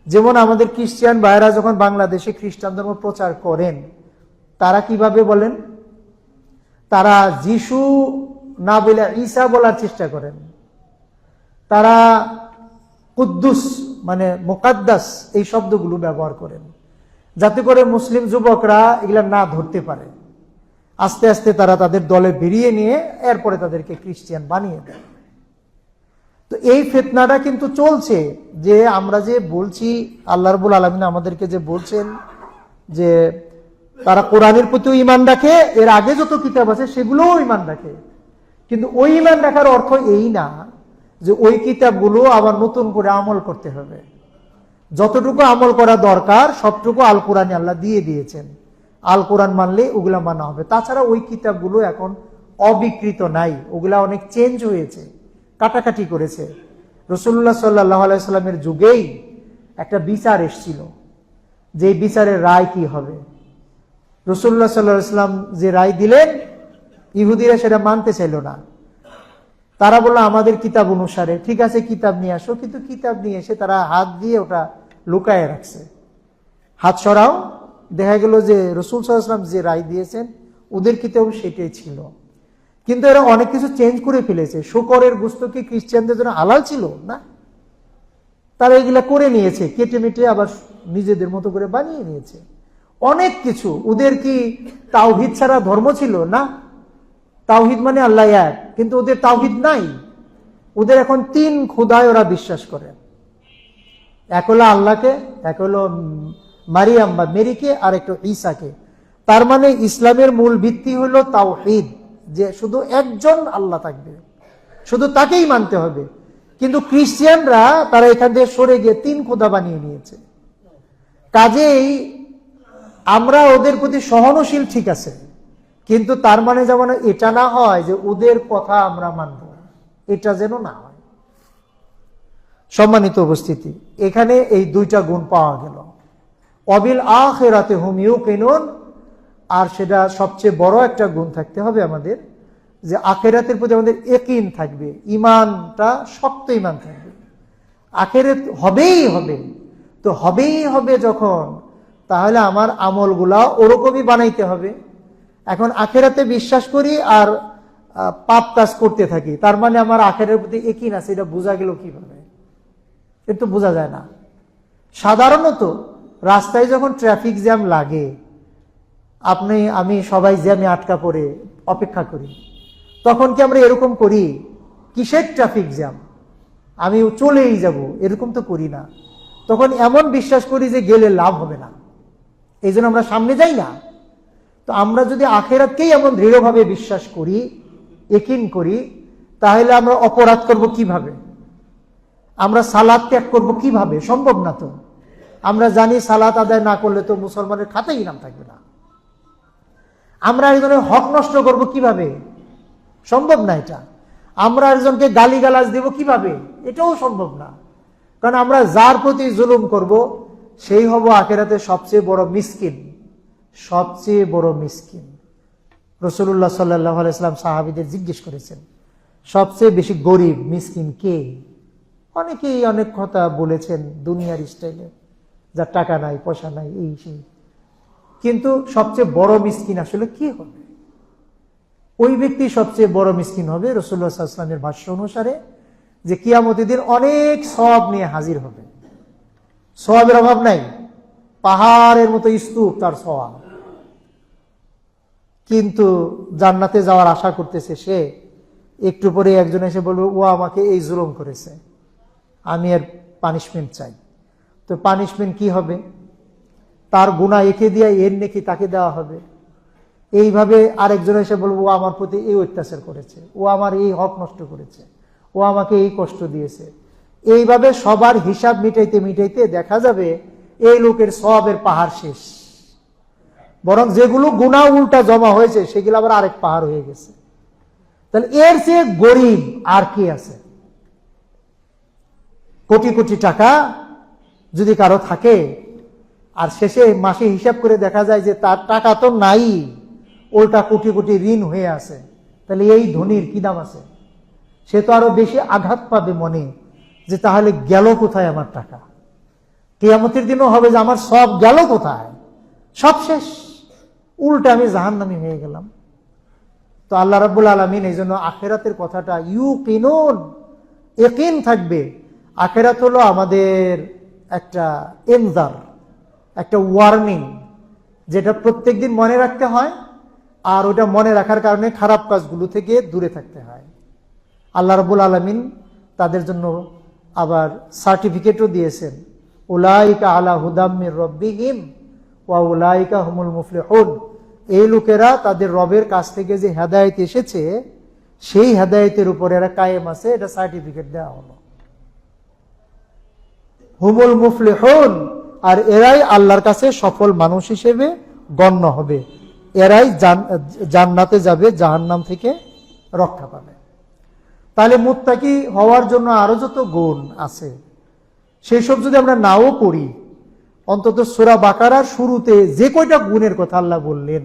যেমন আমাদের খ্রিস্টান ভাইয়েরা যখন বাংলাদেশে খ্রিস্টান ধর্ম প্রচার করেন, তারা কিভাবে বলেন? তারা যিশু না বলে ঈসা বলার চেষ্টা করেন। তারা কুদ্দুস মানে মুকাদ্দাস এই শব্দগুলো ব্যবহার করেন, যাতে করে মুসলিম যুবকরা এগুলা না ধরতে পারে। আস্তে আস্তে তারা তাদের দলে বেরিয়ে নিয়ে এরপরে তাদেরকে খ্রিস্টান বানিয়ে দেয়। তো এই ফিতনাটা কিন্তু চলছে, যে আমরা যে বলছি, আল্লাহ রাব্বুল আলামিন আমাদেরকে যে বলছেন যে তারা কোরআনের প্রতিও ঈমান রাখে, এর আগে যত কিতাব আছে সেগুলোও ঈমান রাখে। কিন্তু ওই ঈমান রাখার অর্থ এই না যে ওই কিতাবগুলো আবার নতুন করে আমল করতে হবে। যতটুকু আমল করা দরকার সবটুকু আল কোরআনে আল্লাহ দিয়ে দিয়েছেন। আল কোরআন মানলে ওগুলা মানা হবে। তাছাড়া ওই কিতাবগুলো এখন অবিকৃত নাই, ওগুলা অনেক চেঞ্জ হয়েছে, কাটাকাটি করেছে। রাসূলুল্লাহ সাল্লাল্লাহু আলাইহি সাল্লামের যুগেই একটা বিচার এসেছিল, যে বিচারের রায় কি হবে। রাসূলুল্লাহ সাল্লাল্লাহু আলাইহি সাল্লাম যে রায় দিলেন, ইহুদিরা সেটা মানতে চাইল না। তারা বলল আমাদের কিতাব অনুসারে, ঠিক আছে কিতাব নিয়ে আসো। কিন্তু কিতাব নিয়ে এসে তারা হাত দিয়ে ওটা লুকায় রাখছে। হাত সরাও, দেখা গেল যে রাসূল সাল্লাল্লাহু আলাইহি ওয়াসাল্লাম যে রায় দিয়েছেন ওদের কিতাব সেটাই ছিল। কিন্তু এরা অনেক কিছু চেঞ্জ করে ফেলেছে। শুকরের গোশত কি খ্রিস্টানদের জন্য হালাল ছিল না? তারা এগুলা করে নিয়েছে, কেটে মেটে আবার নিজেদের মতো করে বানিয়ে নিয়েছে অনেক কিছু। ওদের কি তাওহীদ ছাড়া ধর্ম ছিল না? তাওহীদ মানে আল্লাহ এক, কিন্তু ওদের তাওহীদ নাই। ওদের এখন 3 খোদায় ওরা বিশ্বাস করে। এক হলো আল্লাহকে, এক হলো মারিয়াম বা মেরিকে, আর একটা ঈসাকে। তার মানে ইসলামের মূল ভিত্তি হলো তাওহীদ, যে শুধু একজন আল্লাহ থাকবে, শুধু তাকেই মানতে হবে। কিন্তু খ্রিস্টানরা তারা এখান থেকে সরে গিয়ে 3 খোদা বানিয়ে নিয়েছে। কাজেই আমরা ওদের প্রতি সহনশীল, ঠিক আছে, কিন্তু তার মানে যেমন এটা না হয় যে ওদের কথা আমরা মানব, এটা যেন না হয়। সম্মানিত উপস্থিতি, এখানে এই 2টা গুণ পাওয়া গেল। অবিল আখিরাতে হুম ইউকিনুন, আর সেটা সবচেয়ে বড় একটা গুণ থাকতে হবে আমাদের, যে আখিরাতের প্রতি আমাদের ইয়াকিন থাকবে, ঈমানটা শক্ত ঈমান থাকবে। আখিরাত হবেই হবে, তো হবেই হবে যখন, তাহলে আমার আমলগুলা ওরকমই বানাইতে হবে। এখন আখিরাতে বিশ্বাস করি আর পাপ কাজ করতে থাকি, তার মানে আমার আখিরাতের প্রতি ইয়াকিন আছে, এটা বোঝা গেল কিভাবে? এটা বোঝা যায় না। সাধারণত রাস্তায় যখন ট্রাফিক জ্যাম লাগে, আমি সবাই জ্যামে আটকা পড়ে অপেক্ষা করি, তখন কি আমরা এরকম করি কিসের ট্রাফিক জ্যাম, আমি চলেই যাব, এরকম তো করি না। তখন এমন বিশ্বাস করি যে গেলে লাভ হবে না, এই জন্য আমরা সামনে যাই না। তো আমরা যদি আখিরাতকেই এমন দৃঢ়ভাবে বিশ্বাস করি, ইয়াকিন করি, তাহলে আমরা অপরাধ করব কিভাবে? আমরা সালাত ত্যাগ করব কিভাবে? সম্ভব না তো। আমরা জানি সালাত আদায় না করলে তো মুসলমানের খাতায় ইনাম থাকবে না। আমরা একজনের হক নষ্ট করব কিভাবে? সম্ভব না এটা। আমরা একজনকে গালিগালাজ দেব কিভাবে? এটাও সম্ভব না। কারণ আমরা যার প্রতি জুলুম করব সেই হব আখিরাতে সবচেয়ে বড় মিসকিন, সবচেয়ে বড় মিসকিন। রাসূলুল্লাহ সাল্লাল্লাহু আলাইহি ওয়াসাল্লাম সাহাবীদের জিজ্ঞেস করেছেন সবচেয়ে বেশি গরিব মিসকিন কে? অনেকেই অনেক কথা বলেছেন দুনিয়ার স্টাইলে, যার টাকা নাই পয়সা নাই এই সেই, কিন্তু সবচেয়ে বড় মিসকিন আসলে কি হবে? ওই ব্যক্তি সবচেয়ে বড় মিসকিন হবে রাসূলুল্লাহ সাল্লাল্লাহু আলাইহি ওয়াসাল্লামের ভাষ্য অনুসারে, যে কিয়ামতের দিন অনেক সওয়াব নিয়ে হাজির হবে, সওয়াবের অভাব নাই, পাহাড়ের মতো স্তূপ তার সওয়াব, কিন্তু জান্নাতে যাওয়ার আশা করতেছে সে। একটু পরে একজন এসে বলবে ও আমাকে এই জুলুম করেছে, আমি এর পানিশমেন্ট চাই। তো পানিশমেন্ট কি হবে? তার গুনাহ একে দিয়ে এর নেকি তাকে দেওয়া হবে। এইভাবে আরেকজন এসে বলবো ও আমার প্রতি এই অত্যাচার করেছে, ও আমার এই হক নষ্ট করেছে, ও আমাকে এই কষ্ট দিয়েছে। এইভাবে সবার হিসাব মিটাইতে মিটাইতে দেখা যাবে এই লোকের সওয়াবের পাহাড় শেষ, বরং যেগুলো গুনাহ উল্টা জমা হয়েছে সেগুলো আবার আরেক পাহাড় হয়ে গেছে। তাহলে এর চেয়ে গরিব আর কি আছে? কোটি কোটি টাকা যদি কারো থাকে আর শেষে মাসে হিসাব করে দেখা যায় যে তার টাকা তো নাই, ওটা কোটি কোটি ঋণ হয়ে আছে, তাহলে এই ধনীর কি দাম আছে? সে তো আরো বেশি আঘাত পাবে মনে, যে তাহলে গেল কোথায় আমার টাকা? কিয়ামতের দিনও হবে যে আমার সব গেল কোথায়, সব শেষ, উল্টে আমি জাহান্নামী হয়ে গেলাম। তো আল্লাহ রাব্বুল আলামিন এই জন্য আখিরাতের কথাটা ইউকিনুন, ইয়াকিন থাকবে। আখিরাত হলো আমাদের একটা ইনজার, একটা ওয়ার্নিং, যেটা প্রত্যেকদিন মনে রাখতে হয়, আর ওটা মনে রাখার কারণে খারাপ কাজগুলো থেকে দূরে থাকতে হয়। আল্লাহ রাব্বুল আলামিন তাদের জন্য আবার সার্টিফিকেটও দিয়েছেন, উলাইকা আলা হুদাম মির রাব্বিহিম ওয়া উলাইকা হুমুল মুফলিহুন। এই লোকেরা তাদের রবের কাছ থেকে যে হেদায়েত এসেছে সেই হেদায়েতের উপর এরা কায়েম আছে, এটা সার্টিফিকেট দেওয়া হলো। হুমুল মুফলিহুন, আর এরাই আল্লাহর কাছে সফল মানুষ হিসেবে গণ্য হবে, এরাই জান্নাতে যাবে, জাহান্নাম থেকে রক্ষা পাবে। তাহলে মুত্তাকি হওয়ার জন্য আরো যত গুণ আছে সেই সব যদি আমরা নাও করি, অন্তত সূরা বাকারার শুরুতে যে কয়টা গুণের কথা আল্লাহ বললেন,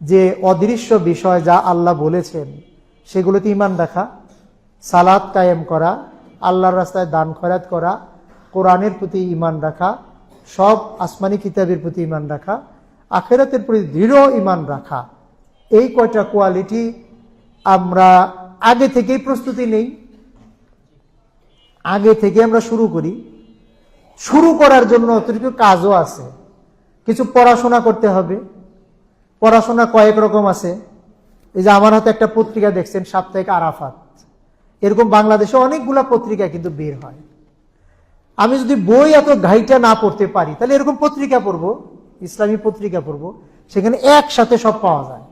যে অদৃশ্য বিষয় যা আল্লাহ বলেছেন সেগুলোতে ঈমান রাখা, সালাত কায়েম করা, আল্লাহর রাস্তায় দান খয়রাত করা, কোরআনের প্রতি ঈমান রাখা, সব আসমানি কিতাবের প্রতি ঈমান রাখা, আখিরাতের প্রতি দৃঢ় ঈমান রাখা, এই কয়টা কোয়ালিটি আমরা আগে থেকেই প্রস্তুতি নেই, আগে থেকে আমরা শুরু করি। শুরু করার জন্য অতিরিক্ত কাজও আছে, কিছু পড়াশোনা করতে হবে। পড়াশোনা কয়েক রকম আছে। এই যে আমার হাতে একটা পত্রিকা দেখছেন, সাপ্তাহিক আরাফাত, এরকম বাংলাদেশে অনেকগুলা পত্রিকা কিন্তু বের হয়। আমি যদি বই এত ঘাইটা না পড়তে পারি, তাহলে এরকম পত্রিকা পড়বো, ইসলামী পত্রিকা পড়বো, সেখানে একসাথে সব পাওয়া যায়,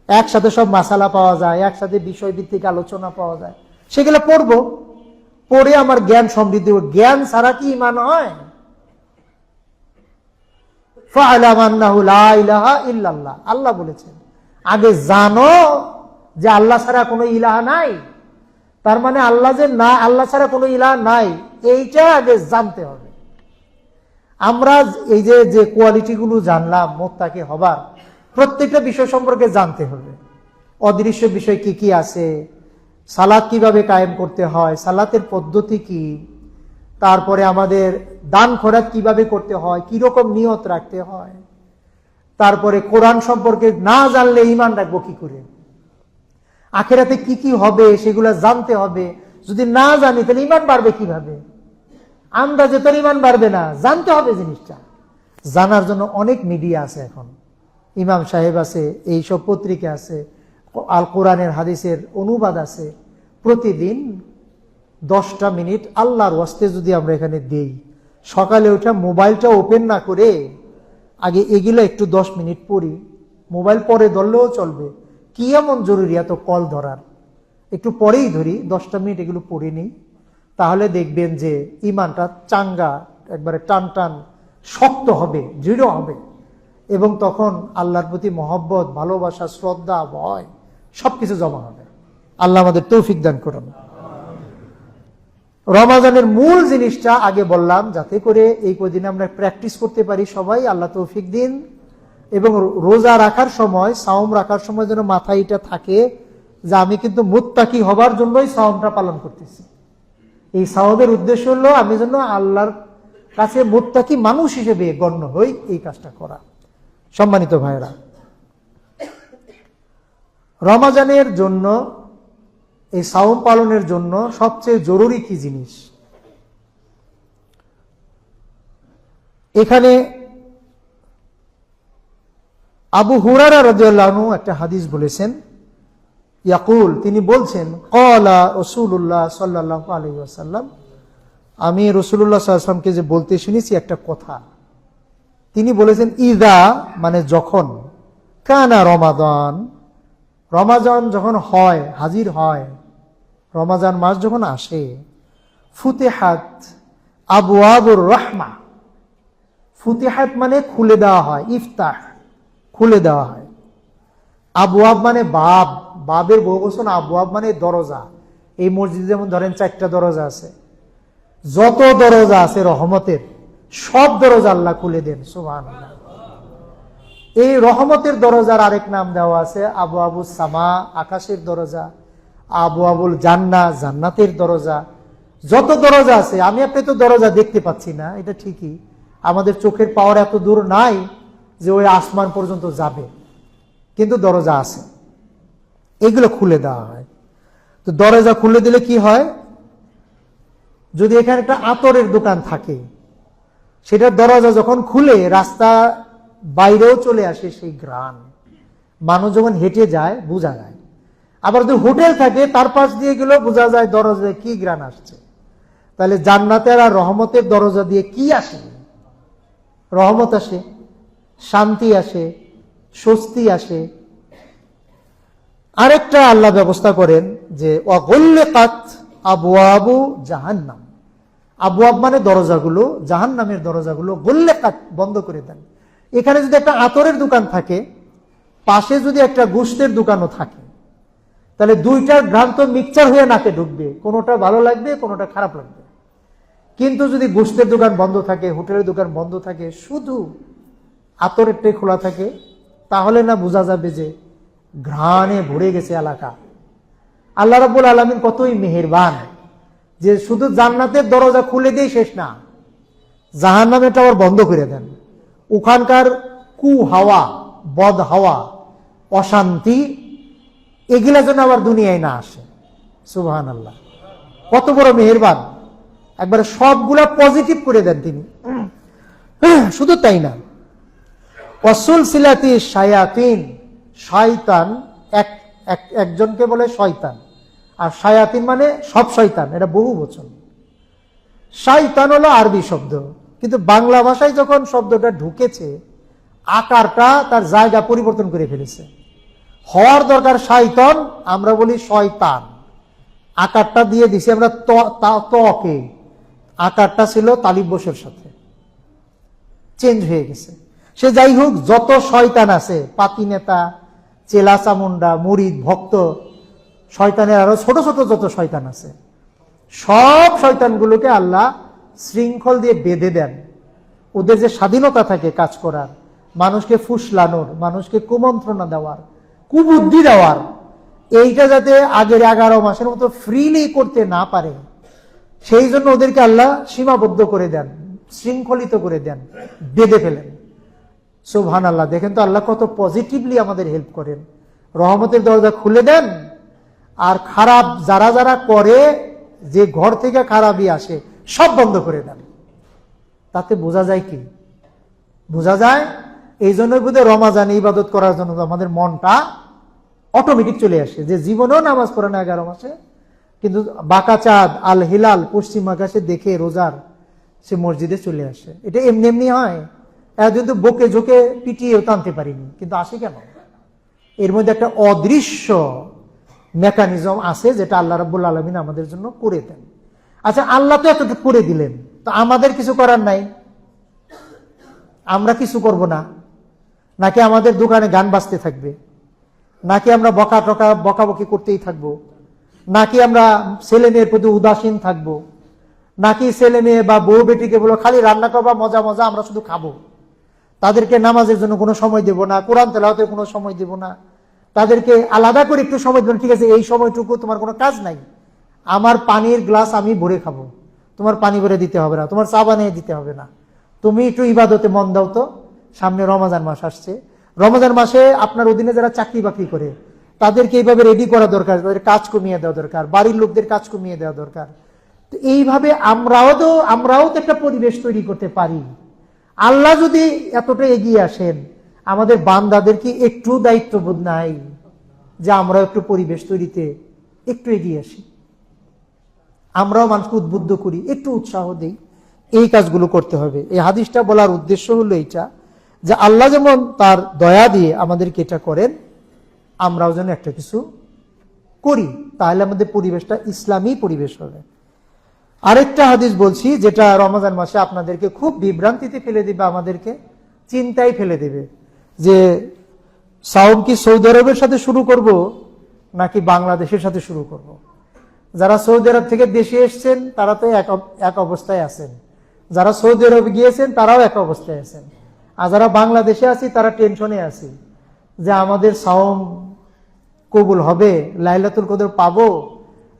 একসাথে সব মাসালা পাওয়া যায়, একসাথে বিষয়ভিত্তিক আলোচনা পাওয়া যায়, সেগুলো পড়বো, পড়ে আমার জ্ঞান সমৃদ্ধি হবে। জ্ঞান ছাড়া কি ঈমান হয়? ফা'লাম আন্নাহু লা ইলাহা ইল্লাল্লাহ, আল্লাহ বলেছেন আগে জানো যে আল্লাহ ছাড়া কোনো ইলাহা নাই। তার মানে আল্লাহ যে না, আল্লাহ ছাড়া কোনো ইলাহা নাই, এইটা আগে জানতে হবে। আমরা এই যে কোয়ালিটি গুলো জানলাম মুত্তাকি হবার, প্রত্যেকটা বিষয় সম্পর্কে জানতে হবে। অদৃশ্য বিষয় কি কি আছে, সালাত কিভাবে কায়েম করতে হয়, সালাতের পদ্ধতি কি, তারপরে আমাদের দান খয়রাত কিভাবে করতে হয়, কি রকম নিয়ত রাখতে হয়, তারপরে কোরআন সম্পর্কে না জানলে ঈমান রাখবো কি করে, আখিরাতে কি কি হবে সেগুলো জানতে হবে। যদি না জানি তাহলে ঈমান বাড়বে কিভাবে? আন্দাজে তোর ঈমান বাড়বে না, জানতে হবে জিনিসটা। জানার জন্য অনেক মিডিয়া আছে এখন, ইমাম সাহেব আছে, এইসব পত্রিকা আছে, আল কোরআনের হাদিসের অনুবাদ আছে। প্রতিদিন 10টা মিনিট আল্লাহর ওয়াস্তে যদি আমরা এখানে দেই, সকালে ওঠা মোবাইলটা ওপেন না করে আগে এগুলো একটু 10 মিনিট পড়ি, মোবাইল পরে ধরলেও চলবে, কি এমন জরুরি এত কল ধরার, একটু পরেই ধরি, 10টা মিনিট এগুলো পড়ে নিই, তাহলে দেখবেন যে ঈমানটা চাঙ্গা, একবারে টান টান শক্ত হবে, দৃঢ় হবে, এবং তখন আল্লাহর প্রতি মহব্বত, ভালোবাসা, শ্রদ্ধা, ভয় সবকিছু জমা হবে। আল্লাহ আমাদের তৌফিক দান করুন। রমাজানের মূল জিনিসটা আগে বললাম, যাতে করে এই কদিনে আমরা প্র্যাকটিস করতে পারি সবাই, আল্লাহ তৌফিক দিন। এবং রোজা রাখার সময়, সাওম রাখার সময় যেন মাথায় এটা থাকে যে আমি কিন্তু মুত্তাকি হবার জন্যই সাওমটা পালন করতেছি। এই সাওমের উদ্দেশ্য হলো আমি যেন আল্লাহর কাছে মুত্তাকি মানুষ হিসেবে গণ্য হই, এই কাজটা করা। সম্মানিত ভাইরা, রমাজানের জন্য, এই সাওম পালনের জন্য সবচেয়ে জরুরি কি জিনিস? এখানে আবু হুরায়রা রাদিয়াল্লাহু আনহু একটা হাদিস বলেছেন, ইয়াকুল, তিনি বলছেন, ক্বালা রাসূলুল্লাহ সাল্লাল্লাহু আলাইহি ওয়াসাল্লাম, আমি রাসূলুল্লাহ সাল্লাল্লাহু আলাইহি ওয়াসাল্লামকে যে বলতে শুনেছি একটা কথা। তিনি বলেছেন, ইযা, মানে যখন, কানা রমাদান, রমাজান যখন হয়, হাজির হয়, রমাজান মাস যখন আসে, ফুতিহাত আবওয়াবুর রাহমা, ফুতিহাত মানে খুলে দেওয়া হয়, ইফতাহ খুলে দেওয়া হয়। আবওয়াব মানে বাব, বাবের বহুবচন আবওয়াব মানে দরজা। এই মসজিদে যেমন ধরেন 4টা দরজা আছে, যত দরজা আছে রহমতের সব দরজা আল্লাহ খুলে দেন, সুবহানাল্লাহ। এই রহমতের দরজার আরেক নাম দেওয়া আছে আবওয়াবুস সামা, আকাশের দরজা, আবওয়াবুল জান্নাহ, জান্নাতের দরজা। যত দরজা আছে, আমি আপনি তো দরজা দেখতে পাচ্ছি না, এটা ঠিকই, আমাদের চোখের পাওয়ার এত দূর নাই যে ওই আসমান পর্যন্ত যাবে, কিন্তু দরজা আছে, এগুলো খুলে দেওয়া হয়। তো দরজা খুলে দিলে কি হয়? যদি এখানে একটা আতরের দোকান থাকে, সেটার দরজা যখন খুলে রাস্তা বাইরেও চলে আসে সেই ঘ্রাণ, মানুষ যখন হেঁটে যায় বোঝা যায়। আবার যদি হোটেল থাকে তার পাশ দিয়ে গেলেও বোঝা যায় দরজায় কি ঘ্রাণ আসছে। তাহলে জান্নাতের আর রহমতের দরজা দিয়ে কি আসে? রহমত আসে, শান্তি আসে, স্বস্তি আসে। আরেকটা আল্লাহ ব্যবস্থা করেন যে ওয়াগুল্লিকাত আবওয়াবু জাহান্নাম, আবওয়াব মানে দরজাগুলো, জাহান্নামের দরজাগুলো গুল্লিকাত বন্ধ করে দেন। এখানে যদি একটা আতরের দোকান থাকে, পাশে যদি একটা গোশতের দোকানও থাকে, তাহলে দুইটার ঘ্রান্ত মিক্সচার হয়ে নাকে ঢুকবে, কোনোটা ভালো লাগবে, কোনোটা খারাপ লাগবে। কিন্তু যদি গোশতের দোকান বন্ধ থাকে, হোটেলের দোকান বন্ধ থাকে, শুধু আতরেরটাই খোলা থাকে, তাহলে না বোঝা যাবে যে ঘ্রাণে ভরে গেছে এলাকা। আল্লাহ রাব্বুল আলামিন কতই মেহেরবান যে শুধু জান্নাতের দরজা খুলে দিয়ে শেষ না, জাহান্নামেরটা আবার বন্ধ করে দেন। ওখানকার কু হাওয়া, বদ হাওয়া, অশান্তি, এগুলা যেন আবার দুনিয়ায় না আসে। সুবহানাল্লাহ, কত বড় মেহেরবান, একবারে সবগুলা পজিটিভ করে দেন তিনি। শুধু তাই না, ওয়াসুলসিলাতি শায়াতিন, শয়তান, একজনকে বলে শয়তান, আর শায়াতিন মানে সব শয়তান, এটা বহু বচন। শয়তান হলো আরবি শব্দ, কিন্তু বাংলা ভাষায় যখন শব্দটা ঢুকেছে, আকারটা তার জায়গা পরিবর্তন করে ফেলেছে। হওয়ার দরকার শয়তান, আমরা বলি শয়তান, আকারটা দিয়ে দিছি আমরা তকে, আকারটা ছিল তালিব বসের সাথে, চেঞ্জ হয়ে গেছে। সে যাই হোক, যত শয়তান আছে, পাতি নেতা, চেলা চামুন্ডা, মুরিদ, ভক্ত, শয়তানের আরো ছোট ছোট যত শয়তান আছে, সব শয়তানগুলোকে আল্লাহ শৃঙ্খল দিয়ে বেঁধে দেন। ওদের যে স্বাধীনতা থাকে কাজ করার, মানুষকে ফুসলানোর, মানুষকে কুমন্ত্রণা দেওয়ার, কুবুদ্ধি দেওয়ার, এইটা যাতে আগের 11 মাসের মতো ফ্রিলি করতে না পারে, সেই জন্য ওদেরকে আল্লাহ সীমাবদ্ধ করে দেন, শৃঙ্খলিত করে দেন, বেঁধে ফেলেন। সুবহানাল্লাহ, দেখেন তো আল্লাহ কত পজিটিভলি আমাদের হেল্প করেন। রহমতের দরজা খুলে দেন, আর খারাপ যারা যারা করে, যে ঘর থেকে খারাপই আসে, সব বন্ধ করে দেন। তাতে বোঝা যায় কি? বোঝা যায় এই জন্যই বোধহয় রমাজান ইবাদত করার জন্য আমাদের মনটা অটোমেটিক চলে আসে, যে জীবনেও নামাজ পড়ে না 11 মাসে, কিন্তু বাঁকা চাঁদ আল হিলাল পশ্চিম আকাশে দেখে রোজার সে মসজিদে চলে আসে। এটা এমনি এমনি হয়, কিন্তু বকে ঝোঁকে পিটিয়েও টানতে পারিনি, কিন্তু আসে কেন? এর মধ্যে একটা অদৃশ্য মেকানিজম আছে, যেটা আল্লাহ রাব্বুল আলামিন আমাদের জন্য করে দেন। আচ্ছা, আল্লাহ তো এতটুকু করে দিলেন, তো আমাদের কিছু করার নাই? আমরা কিছু করব না? নাকি আমাদের দোকানে গান বাজতে থাকবে? নাকি আমরা বকাবকি করতেই থাকবো? নাকি আমরা ছেলে মেয়ের প্রতি উদাসীন থাকবো? নাকি ছেলে মেয়ে বা বউ বেটিকে বলো খালি রান্না করবা, মজা মজা আমরা শুধু খাবো, তাদেরকে নামাজের জন্য কোনো সময় দেব না, কোরআন তেলাওয়াতের কোনো সময় দেব না, তাদেরকে আলাদা করে একটু সময় দেবেন, ঠিক আছে এই সময়টুকু তোমার কোনো কাজ নাই, আমার পানির গ্লাস আমি ভরে খাবো, তোমার পানি ভরে দিতে হবে না, তোমার চা বানিয়ে দিতে হবে না, তুমি একটু ইবাদতে মন দাও তো, সামনে রমজান মাস আসছে, রমজান মাসে আপনার অধীনে যারা চাকরি বাকরি করে তাদেরকে এইভাবে রেডি করা দরকার, তাদের কাজ কমিয়ে দেওয়া দরকার, বাড়ির লোকদের কাজ কমিয়ে দেওয়া দরকার। তো এইভাবে আমরাও তো একটা পরিবেশ তৈরি করতে পারি। আল্লাহ যদি এতটা এগিয়ে আসেন, আমাদের বান্দাদের কি একটু দায়িত্ববোধ নাই যে আমরা একটু পরিবেশ তৈরিতে একটু এগিয়ে আসি, আমরাও মানুষকে উদ্বুদ্ধ করি, একটু উৎসাহ দেই, এই কাজগুলো করতে হবে। এই হাদিসটা বলার উদ্দেশ্য হলো এইটা যে আল্লাহ যেমন তার দয়া দিয়ে আমাদেরকে এটা করেন, আমরাও যেন একটা কিছু করি, তাহলে আমাদের পরিবেশটা ইসলামী পরিবেশ হবে। আরেকটা হাদিস বলছি যেটা রমজান মাসে আপনাদেরকে খুব বিভ্রান্তিতে ফেলে দিবে, আমাদেরকে চিন্তায় ফেলে দেবে যে সাওম কি সৌদি আরবের সাথে শুরু করব নাকি বাংলাদেশের সাথে শুরু করব। যারা সৌদি আরব থেকে দেশে এসছেন তারা তো এক অবস্থায় আছেন, যারা সৌদি আরব গিয়েছেন তারাও এক অবস্থায় আছেন, আর যারা বাংলাদেশে আছি তারা টেনশনে আছি যে আমাদের সাওম কবুল হবে, লাইলাতুল কদর পাবো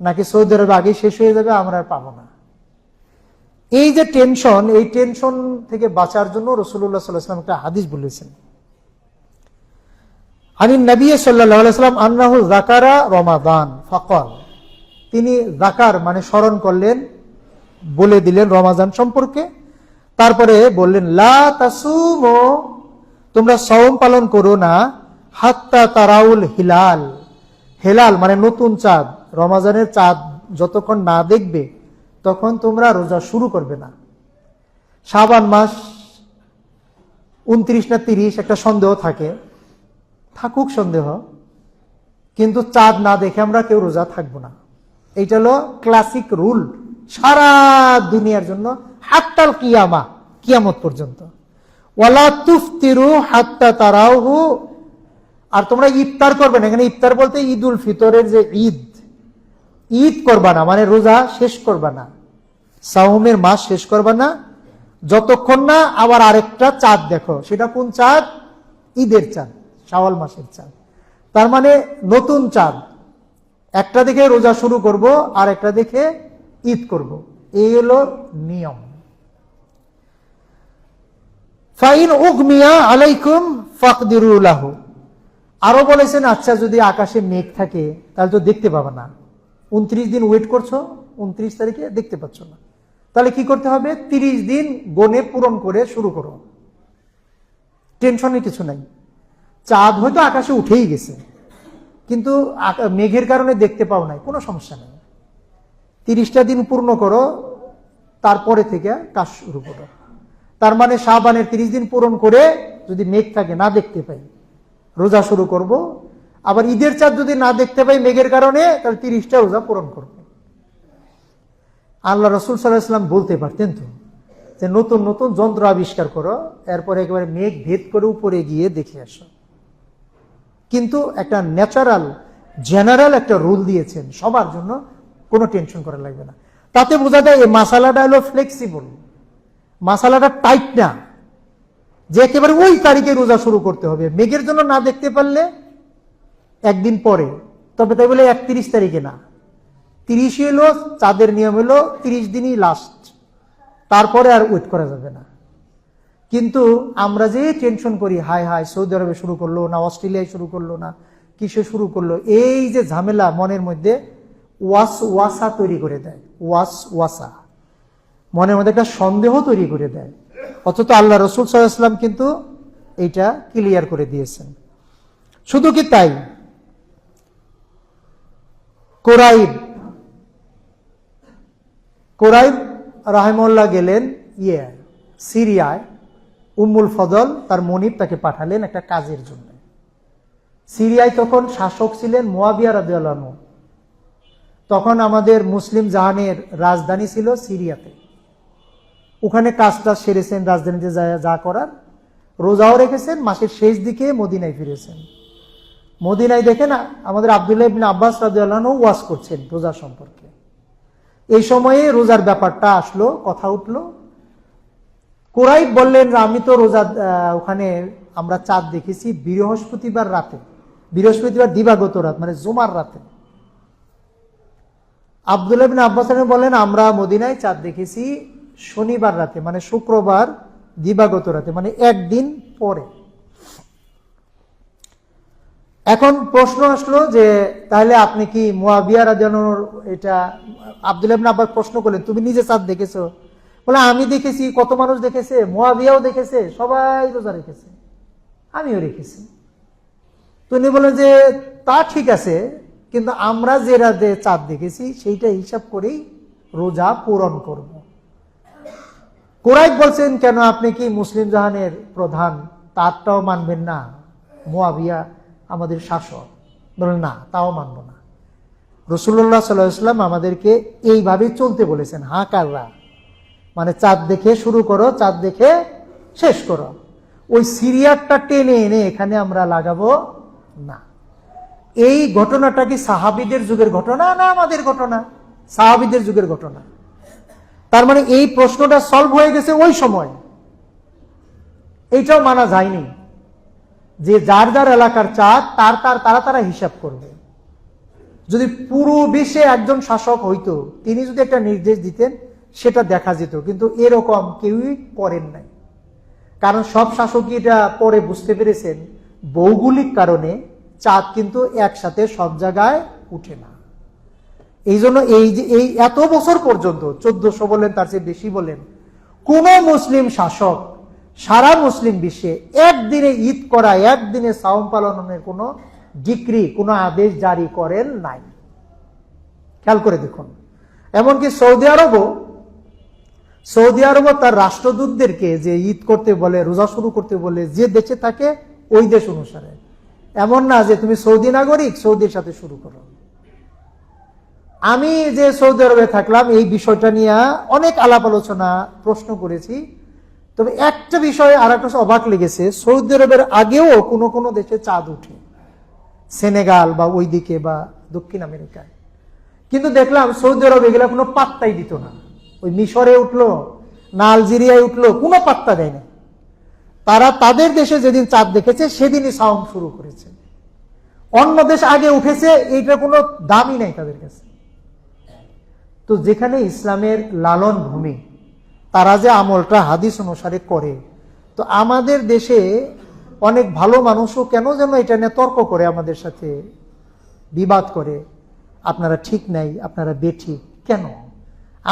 নাকি সৌদি আরব আগে শেষ হয়ে যাবে, আমরা আর পাবো না। এই যে টেনশন, এই টেনশন থেকে বাঁচার জন্য রাসূলুল্লাহ সাল্লাল্লাহু আলাইহি ওয়াসাল্লাম একটা হাদিস বলেছেন, আনিন নবী সাল্লাল্লাহু আলাইহি ওয়াসাল্লাম আন্নাহু যাকারা রমাদান ফাকাল, তিনি যাকার মানে স্মরণ করলেন, বলে দিলেন রমাজান সম্পর্কে, তারপরে বললেন লা তাসুমু, তোমরা সাওম পালন করো না, হাত্তা তারাউল হিলাল, হেলাল মানে নতুন চাঁদ, রমাজানের চাঁদ যতক্ষণ না দেখবে তখন তোমরা রোজা শুরু করবে না। শাবান মাস 29 না 30 একটা সন্দেহ থাকে, থাকুক সন্দেহ, কিন্তু চাঁদ না দেখে আমরা কেউ রোজা থাকবো না। এইটা হলো ক্লাসিক রুল সারা দুনিয়ার জন্য, হাত্তাল কিয়ামা, কিয়ামত পর্যন্ত। ওয়ালা তুফতিরু হাত্তা তারাউহু, আর তোমরা ইফতার করবে না, এখানে ইফতার বলতে ঈদ উল ফিতরের যে ঈদ, ঈদ করবা না মানে রোজা শেষ করবা না, সাওমের মাস শেষ করবা না যতক্ষণ না আবার আরেকটা চাঁদ দেখো। সেটা কোন চাঁদ? ঈদের চাঁদ, শাওয়াল মাসের চাঁদ, তার মানে নতুন চাঁদ। একটা দেখে রোজা শুরু করব আর একটা দেখে ঈদ করব, এই হলো নিয়ম। ফাইন উগমিয়া আলাইকুম ফাকদিরু লাহু, আরো বলেছেন আচ্ছা যদি আকাশে মেঘ থাকে তাহলে তো দেখতে পাবে না, 29 দিন ওয়েট করছো, 29 তারিখে দেখতে পাচ্ছ না, তাহলে কি করতে হবে? 30 দিন গনে পূরণ করে শুরু করো, টেনশনের কিছু নাই। চাঁদ হয়তো আকাশে উঠেই গেছে কিন্তু মেঘের কারণে দেখতে পাও নাই, কোনো সমস্যা নেই, 30টা দিন পূর্ণ করো, তারপরে থেকে কাজ শুরু করো। তার মানে শাবানের 30 দিন পূরণ করে যদি মেঘ থাকে না দেখতে পাই, রোজা শুরু করব। আবার ঈদের চাঁদ যদি না দেখতে পাই মেঘের কারণে, তাহলে 30টা রোজা পূরণ করব। আল্লাহ রাসূল সাল্লাল্লাহু আলাইহি ওয়াসাল্লাম বলতে পারতেন তো যে নতুন নতুন যন্ত্র আবিষ্কার করো, এরপরে একেবারে মেঘ ভেদ করে উপরে গিয়ে দেখে আসো, কিন্তু একটা ন্যাচারাল জেনারেল একটা রুল দিয়েছেন সবার জন্য, কোনো টেনশন করা লাগবে না। তাতে বোঝা যায় এই মাসালাটা হলো ফ্লেক্সিবল, মাসালাটা টাইট না যে একেবারে ওই তারিখে রোজা শুরু করতে হবে। মেঘের জন্য না দেখতে পারলে একদিন পরে, তবে তাই বলে 31 তারিখে না, 30 হলো চাঁদের নিয়ম, হলো 30 দিনই লাস্ট, তারপরে আর ওয়েট করা যাবে না। কিন্তু আমরা যে টেনশন করি, হায় হায় সৌদি আরবে শুরু করলো না, অস্ট্রেলিয়ায় শুরু করলো না, কিসে শুরু করলো, এই যে ঝামেলা মনের মধ্যে ওয়াসওয়াসা তৈরি করে দেয়, ওয়াসওয়াসা মনের মধ্যে একটা সন্দেহ তৈরি করে দেয়। অথচ আল্লাহ রাসূল সাল্লাল্লাহু আলাইহি ওয়াসাল্লাম কিন্তু এইটা ক্লিয়ার করে দিয়েছেন। শুধু কি তাই, কুরাইব রাহিমাহুল্লাহ গেলেন সিরিয়ায়, উম্মুল ফজল তার মনিব তাকে পাঠালেন একটা কাজের জন্য। সিরিয়ায় তখন শাসক ছিলেন মুয়াবিয়া রাদিয়াল্লাহু আনহু, তখন আমাদের মুসলিম জাহানের রাজধানী ছিল সিরিয়াতে। ওখানে কাজটা সেরেছেন, রাজধানীতে যা করার, রোজাও রেখেছেন, মাসের শেষ দিকে মদিনায় ফিরেছেন। মদিনায় দেখেন আমাদের আব্দুল্লাহ ইবনে আব্বাস রাদিয়াল্লাহু আনহু ওয়াজ করছেন রোজা সম্পর্কে। এই সময়ে রোজার ব্যাপারটা আসলো, কথা উঠলো। কুরাইব বললেন যে আমি তো রোজা, ওখানে আমরা চাঁদ দেখেছি বৃহস্পতিবার রাতে, বৃহস্পতিবার দিবাগত রাত, মানে জুমার রাতে। আব্দুল্লাহ বিন আব্বাস বলেন আমরা মদিনায় চাঁদ দেখেছি শনিবার রাতে, মানে শুক্রবার দিবাগত রাতে, মানে একদিন পরে। এখন প্রশ্ন আসলো যে তাহলে আপনি কি মুয়াবিয়া রাদিয়াল্লাহু আনহুর, এটা আব্দুল্লাহ ইবনে আব্বাস প্রশ্ন করলেন, তুমি নিজে চাঁদ দেখেছো? বলে আমি দেখেছি, কত মানুষ দেখেছে, মুয়াবিয়াও দেখেছে, সবাই রোজা রেখেছে, আমিও রেখেছি। তিনি বলেন যে তা ঠিক আছে, কিন্তু আমরা যে রাতে চাঁদ দেখেছি সেইটা হিসাব করেই রোজা পূরণ করব। কুরাইব বলছেন কেন, আপনি কি মুসলিম জাহানের প্রধান, তারটাও মানবেন না? মুয়াবিয়া আমাদের শাসক। বলেন না, তাও মানব না। রাসূলুল্লাহ সাল্লাল্লাহু আলাইহি ওয়াসাল্লাম আমাদেরকে এইভাবে চলতে বলেছেন, হাকাররা, মানে চাঁদ দেখে শুরু করো, চাঁদ দেখে শেষ করো। ওই সিরিয়ারটা টেনে এনে এখানে আমরা লাগাবো না। এই ঘটনাটা কি সাহাবীদের যুগের ঘটনা না আমাদের ঘটনা? সাহাবীদের যুগের ঘটনা। তার মানে এই প্রশ্নটা সলভ হয়ে গেছে ওই সময়। এইটাও মানা যায়নি যে যার যার এলাকার চাঁদ তারা হিসাব করবে। যদি পুরো বিশ্বে একজন শাসক হইতো, তিনি যদি একটা নির্দেশ দিতেন সেটা দেখা যেত, কিন্তু এরকম কেউই করেন নাই। কারণ সব শাসকই এটা পরে বুঝতে পেরেছেন ভৌগোলিক কারণে চাঁদ কিন্তু একসাথে সব জায়গায় উঠে না। এই জন্য এই এত বছর পর্যন্ত, 1400 বলেন তার চেয়ে বেশি বলেন, কোন মুসলিম শাসক সারা মুসলিম বিশ্বে একদিনে ঈদ করা, একদিনে সাওম পালনের কোন ডিক্রি, কোন আদেশ জারি করেন নাই। খেয়াল করে দেখুন। এমনকি সৌদি আরবও তার রাষ্ট্রদূতদেরকে যে ঈদ করতে বলে, রোজা শুরু করতে বলে, যে দেশে থাকে ওই দেশ অনুসারে। এমন না যে তুমি সৌদি নাগরিক, সৌদির সাথে শুরু করো। আমি যে সৌদি আরবে থাকলাম, এই বিষয়টা নিয়ে অনেক আলাপ আলোচনা, প্রশ্ন করেছি। তবে একটা বিষয়ে আর একটা অবাক লেগেছে, সৌদি আরবের আগেও কোনো কোনো দেশে চাঁদ উঠে, সেনেগাল বা ওইদিকে বা দক্ষিণ আমেরিকায়। কিন্তু দেখলাম সৌদি আরব এগুলা কোনো পাত্তাই দিত না। ওই মিশরে উঠলো না আলজেরিয়ায় উঠলো, কোনো পাত্তা দেয় না। তারা তাদের দেশে যেদিন চাঁদ দেখেছে সেদিনই সাওম শুরু করেছে। অন্য দেশ আগে উঠেছে, এইটা কোনো দামই নাই তাদের কাছে। তো যেখানে ইসলামের লালন ভূমি, তারা যে আমলটা হাদিস অনুসারে করে, তো আমাদের দেশে অনেক ভালো মানুষও কেন যেন এটা নিয়ে তর্ক করে, আমাদের সাথে বিবাদ করে, আপনারা ঠিক নাই, আপনারা বেঠিক। কেন?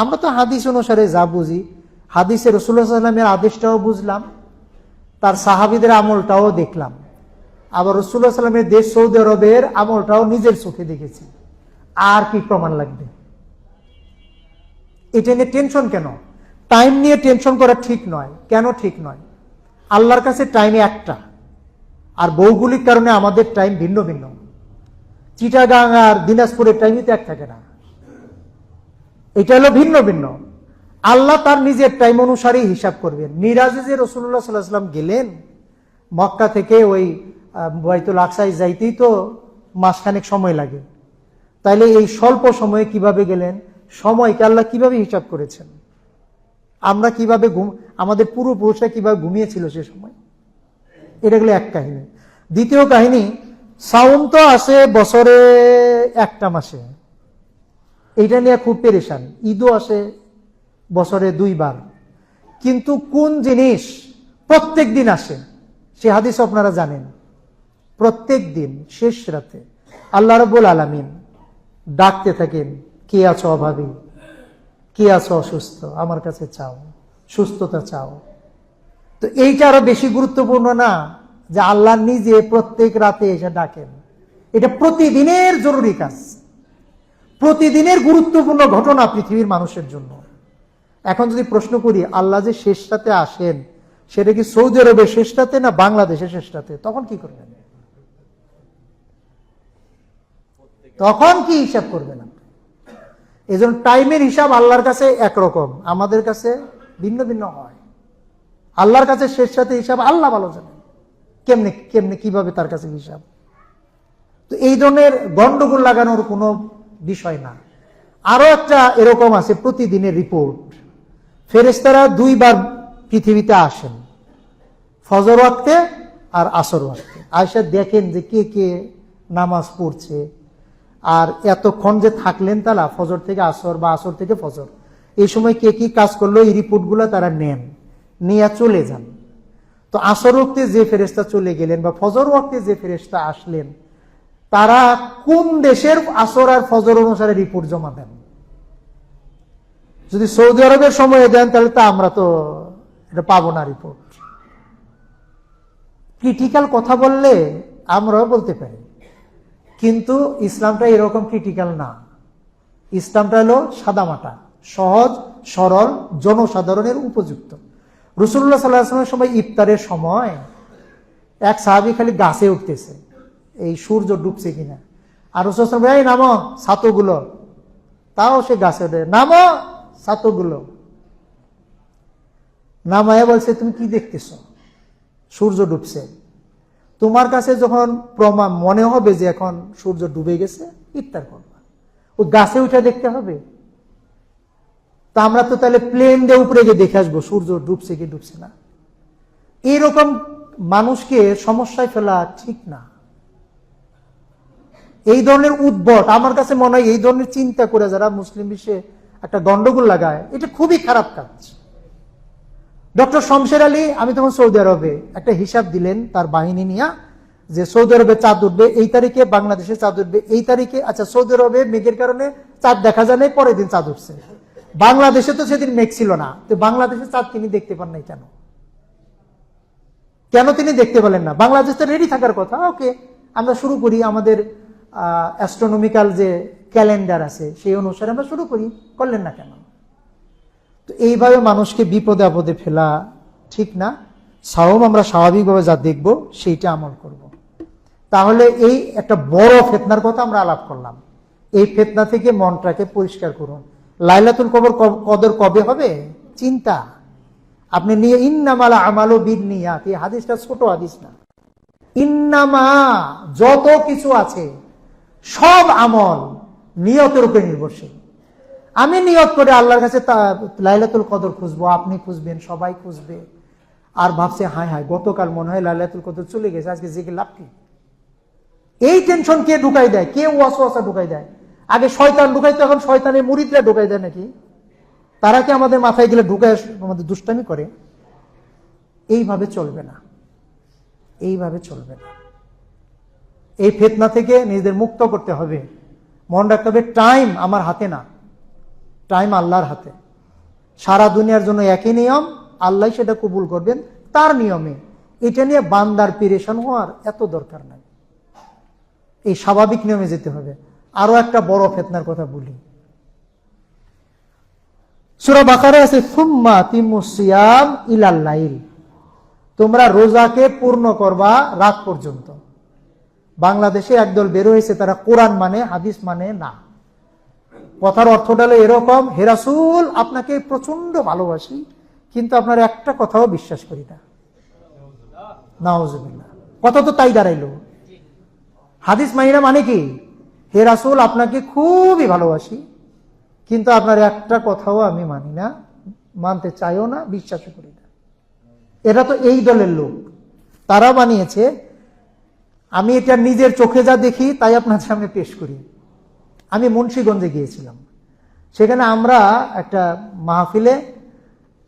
আমরা তো হাদিস অনুসারে যা বুঝি, হাদিসে রাসূলুল্লাহ সাল্লাল্লাহু আলাইহি ওয়াসাল্লামের আদেশটাও বুঝলাম, তার সাহাবীদের আমলটাও দেখলাম, আবার রাসূলুল্লাহ সাল্লাল্লাহু আলাইহি ওয়াসাল্লামের দেশ সৌদি আরবের আমলটাও নিজের চোখে দেখেছি। আর কি প্রমাণ লাগবে? এটা নিয়ে টেনশন কেন? টাইম নিয়ে টেনশন করা ঠিক নয়। কেন ঠিক নয়? আল্লাহর কাছে টাইম একটা, আর ভৌগোলিক কারণে আমাদের টাইম ভিন্ন ভিন্ন। চিটাগাং আর দিনাজপুরের টাইমই তো এক থাকে না, এটা হলো ভিন্ন ভিন্ন। আল্লাহ তার নিজের টাইম অনুসারেই হিসাব করবেন। মিরাজে যে রাসূলুল্লাহ সাল্লাল্লাহু আলাইহি ওয়াসাল্লাম গেলেন, মক্কা থেকে ওই বাইতুল আকসায় যাইতেই তো মাসখানেক সময় লাগে। তাইলে এই স্বল্প সময়ে কিভাবে গেলেন? সময়কে আল্লাহ কিভাবে হিসাব করেছেন? আমরা কিভাবে আমাদের পূর্বপুরুষরা কিভাবে ঘুমিয়েছিল সে সময়? এটা গেলে এক কাহিনী। দ্বিতীয় কাহিনী, সাওম তো আসে বছরে একটা মাসে, এইটা নিয়ে খুব পেরেশান। ঈদও আসে বছরে 2 বার, কিন্তু কোন জিনিস প্রত্যেক দিন আসে সে হাদিস আপনারা জানেন। প্রত্যেক দিন শেষ রাতে আল্লাহ রাব্বুল আলামিন ডাকতে থাকেন, কে আছো অভাবী, কে আছো অসুস্থ, আমার কাছে চাও, সুস্থতা চাও। তো এইটা আরো বেশি গুরুত্বপূর্ণ না যে আল্লাহ নিজে প্রত্যেক রাতে এসে ডাকেন? এটা প্রতিদিনের জরুরি কাজ, প্রতিদিনের গুরুত্বপূর্ণ ঘটনা পৃথিবীর মানুষের জন্য। এখন যদি প্রশ্ন করি আল্লাহ যে শেষ রাতে আসেন, সেটা কি সৌদি আরবের শেষ রাতে না বাংলাদেশের শেষ রাতে? তখন কি করবেন? তখন কি হিসাব করবেন? এই জন্য টাইমের হিসাব আল্লাহর কাছে একরকম, আমাদের কাছে ভিন্ন ভিন্ন হয়। আল্লাহর কাছে শেষ রাতে হিসাব আল্লাহ ভালো জানেন কেমনে কেমনে কিভাবে তার কাছে হিসাব। তো এই ধরনের গন্ডগোল লাগানোর কোনো বিষয় না। আরো একটা এরকম আছে প্রতিদিনের রিপোর্ট, ফেরেশতারা 2 বার পৃথিবীতে আসেন, ফজর ওয়াক্তে আর আসর ওয়াক্তে। আয়েশা দেখেন যে কে কে নামাজ পড়ছে, আর এতক্ষণ যে থাকলেন তারা ফজর থেকে আসর বা আসর থেকে ফজর, এই সময় কে কি কাজ করলো এই রিপোর্টগুলো তারা নেন, নিয়ে চলে যান। তো আসর ওয়াক্তে যে ফেরেশতা চলে গেলেন বা ফজর ওয়াক্তে যে ফেরেশতা আসলেন, তারা কোন দেশের আসর আর ফজর অনুসারে রিপোর্ট জমা দেন? যদি সৌদি আরবের সময় দেন তাহলে তো আমরা তো এটা পাবো না রিপোর্ট। ক্রিটিক্যাল কথা বললে আমরাও বলতে পারি, কিন্তু ইসলামটা এরকম ক্রিটিক্যাল না। ইসলামটা হলো সাদামাটা, সহজ সরল, জনসাধারণের উপযুক্ত। রাসূলুল্লাহ সাল্লাল্লাহু আলাইহি ওয়াসাল্লামের সময় ইফতারের সময় এক সাহাবী খালি গাছে উঠতেছে এই সূর্য ডুবছে কিনা, আর রাসূল সাল্লাল্লাহু আলাইহি ওয়াসাল্লাম, এই নামো ছাতুগুলো, তাও সে গাছে ওঠে, নামো ছাতুগুলো। নামায় বলছে, তুমি কি দেখতেছো? সূর্য ডুবছে। তোমার কাছে যখন প্রমাণ মনে হবে যে এখন সূর্য ডুবে গেছে, ইফতার করবা। ওই গাছে উঠে দেখতে হবে? তা আমরা তো তাহলে প্লেন দিয়ে উপরে গিয়ে দেখে আসবো সূর্য ডুবছে কি ডুবছে না। এইরকম মানুষকে সমস্যায় ফেলা ঠিক না। এই ধরনের উদ্ভট, আমার কাছে মনে হয় এই ধরনের চিন্তা করে যারা মুসলিম বিশ্বে একটা গন্ডগোল লাগায়, এটা খুবই খারাপ কাজ। ডক্টর শমশের আলী, আমি তখন সৌদি আরবে, একটা হিসাব দিলেন তার বাহিনী নিয়ে, যে সৌদি আরবে চাঁদ উঠবে এই তারিখে, বাংলাদেশে চাঁদ উঠবে এই তারিখে। আচ্ছা, সৌদি আরবে মেঘের কারণে চাঁদ দেখা যায় না, পরের দিন চাঁদ উঠছে। বাংলাদেশে তো সেদিন মেঘ ছিল না, তো বাংলাদেশে চাঁদ তিনি দেখতে পান নাই কেন? কেন তিনি দেখতে পেলেন না? বাংলাদেশ তো রেডি থাকার কথা। ওকে, আমরা শুরু করি, আমাদের অ্যাস্ট্রোনমিক্যাল যে ক্যালেন্ডার আছে সেই অনুসারে আমরা শুরু করি, করলেন না কেন? তো এইভাবে মানুষকে বিপদে আপদে ফেলা ঠিক না। সাওম আমরা স্বাভাবিকভাবে যা দেখব সেইটা আমল করব। তাহলে এই একটা বড় ফিতনার কথা আমরা আলাপ করলাম। এই ফিতনা থেকে মনটাকে পরিষ্কার করুন। লাইলাতুল কদর কবে হবে চিন্তা আপনি নিয়ে, ইন্নামাল আমালু বিন্নিয়াত, এই হাদিসটা ছোট হাদিস না। ইন্নামা, যত কিছু আছে সব আমল নিয়তের উপরে নির্ভরশীল। আমি নিয়ত করে আল্লাহর কাছে লাইলাতুল কদর খুঁজবো, আপনি খুঁজবেন, সবাই খুঁজবে, আর ভাবছে হায় হায় গতকাল মনে হয় লাইলাতুল কদর চলে গেছে, আজকে জেগে লাভ কি? এই টেনশন কে ঢুকাই দেয়? কে ওয়াসওয়াসা ঢুকাই দেয়? আগে শয়তান ঢুকাইতো, এখন শয়তানের মুরিদরা ঢুকাই দেয় নাকি? তারা কি আমাদের মাথায় গেলে ঢুকায় আমাদের দুষ্টামি করে? এইভাবে চলবে না, এইভাবে চলবে না। এই ফিতনা থেকে নিজেদের মুক্ত করতে হবে। মনে রাখতে হবে, টাইম আমার হাতে না, টাইম আল্লাহর হাতে। সারা দুনিয়ার জন্য একই নিয়ম, আল্লাহ সেটা কবুল করবেন তার নিয়মে। এটা নিয়ে বান্দার পেরেশান হওয়ার এত দরকার নাই, এই স্বাভাবিক নিয়মে যেতে হবে। আরো একটা বড় ফিতনার কথা বলি, সূরা বাকারায় আছে সুম্মা আতিমুস সিয়াম ইলাল লাইল, তোমরা রোজাকে পূর্ণ করবা রাত পর্যন্ত। বাংলাদেশে একদল বের হয়েছে, তারা কোরআন মানে হাদিস মানে না। কথার অর্থটা হলো এরকম, হে রাসূল আপনাকে প্রচন্ড ভালোবাসি, কিন্তু আপনার একটা কথাও বিশ্বাস করি না। নাউজুবিল্লাহ, কথা তো তাই দাঁড়াইলো। হাদিস মাইনা মানে কি? হে রাসূল আপনাকে খুবই ভালোবাসি, কিন্তু আপনার একটা কথাও আমি মানি না, মানতে চাইও না, বিশ্বাসও করি না। এটা তো এই দলের লোক, তারা বানিয়েছে। আমি এটা নিজের চোখে যা দেখি তাই আপনার সামনে পেশ করি। আমি মুন্সিগঞ্জে গিয়েছিলাম, সেখানে আমরা একটা মাহফিলে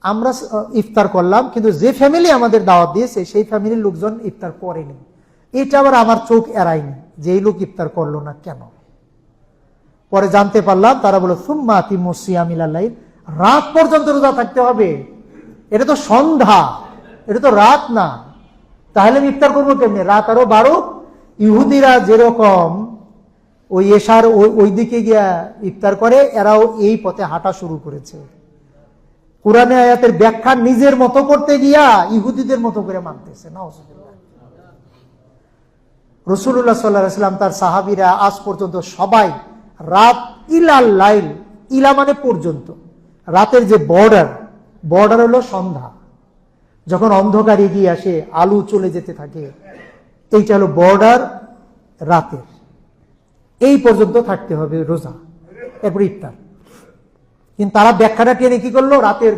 আমরা ইফতার করলাম, কিন্তু যে ফ্যামিলি আমাদের দাওয়াত দিয়েছে সেই ফ্যামিলির লোকজন ইফতার করেনি। এটা আবার আমার চোখ এড়ায়নি যে এই লোক ইফতার করলো না কেন। পরে জানতে পারলাম তারা বলে সুম্মা আতিমুস সিয়াম ইলাল লাইল, রাত পর্যন্ত রোজা থাকতে হবে। এটা তো সন্ধ্যা, এটা তো রাত না। তাহলে আমি ইফতার করবো কেমনি? রাত আরো 12। ইহুদিরা যেরকম ওই এশার ওই দিকে গিয়া ইফতার করে, এরাও এই পথে হাঁটা শুরু করেছে। কুরআনে আয়াতের ব্যাখ্যা নিজের মতো করতে গিয়া ইহুদিদের মতো করে মানতেছে। নাউজুবিল্লাহ। রাসূলুল্লাহ সাল্লাল্লাহু আলাইহি ওয়াসাল্লাম তার সাহাবীরা আজ পর্যন্ত সবাই রাত ইলাল লাইল, ইলা মানে পর্যন্ত, রাতের যে বর্ডার হলো সন্ধ্যা, যখন অন্ধকার এগিয়ে আসে, আলো চলে যেতে থাকে, এইটা হলো বর্ডার রাতের। এই পর্যন্ত থাকতে হবে রোজা, এরপর ইফতার। কিন্তু তারা ব্যাখ্যাটা টেনে কি করলো, রাতের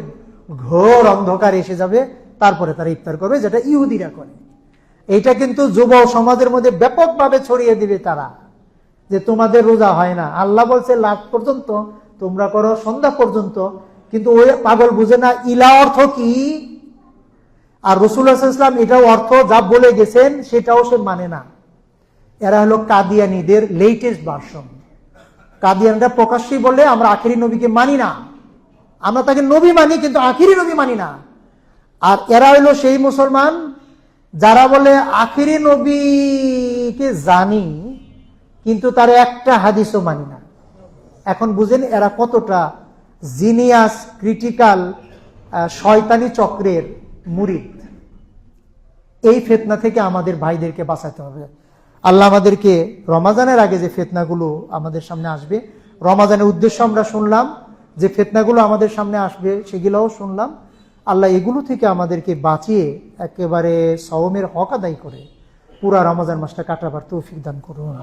ঘোর অন্ধকার এসে যাবে তারপরে তারা ইফতার করবে, যেটা ইহুদিরা করে। এইটা কিন্তু যুব সমাজের মধ্যে ব্যাপকভাবে ছড়িয়ে দিবে তারা, যে তোমাদের রোজা হয় না, আল্লাহ বলছে রাত পর্যন্ত তোমরা করো, সন্ধ্যা পর্যন্ত। কিন্তু ওই পাগল বুঝে না ইলা অর্থ কি, আর রাসূলুল্লাহ সাল্লাল্লাহু আলাইহি ওয়াসাল্লাম এটাও অর্থ যা বলে গেছেন সেটাও সে মানে না। এরা হলো কাদিয়ানীদের লেটেস্ট ভার্সন। কাদিয়ানরা প্রকাশ্যেই বলে আমরা আখেরি নবীকে মানি না, আমরা তাকে নবী মানি কিন্তু আখেরি নবী মানি না। আর এরা হলো সেই মুসলমান যারা বলে আখেরি নবীকে জানি কিন্তু তার একটা হাদিসও মানি না। এখন বুঝেন এরা কতটা জিনিয়াস, ক্রিটিক্যাল, শয়তানি চক্রের মুরিদ। এই ফিতনা থেকে আমাদের ভাইদেরকে বাঁচাতে হবে। আল্লাহ আমাদেরকে রমাজানের আগে যে ফিতনাগুলো আমাদের সামনে আসবে, রমাজানের উদ্দেশ্য আমরা শুনলাম, যে ফিতনাগুলো আমাদের সামনে আসবে সেগুলোও শুনলাম। আল্লাহ এগুলো থেকে আমাদেরকে বাঁচিয়ে একেবারে সওমের হক আদায় করে পুরা রমাজান মাসটা কাটাবার তৌফিক দান করুন।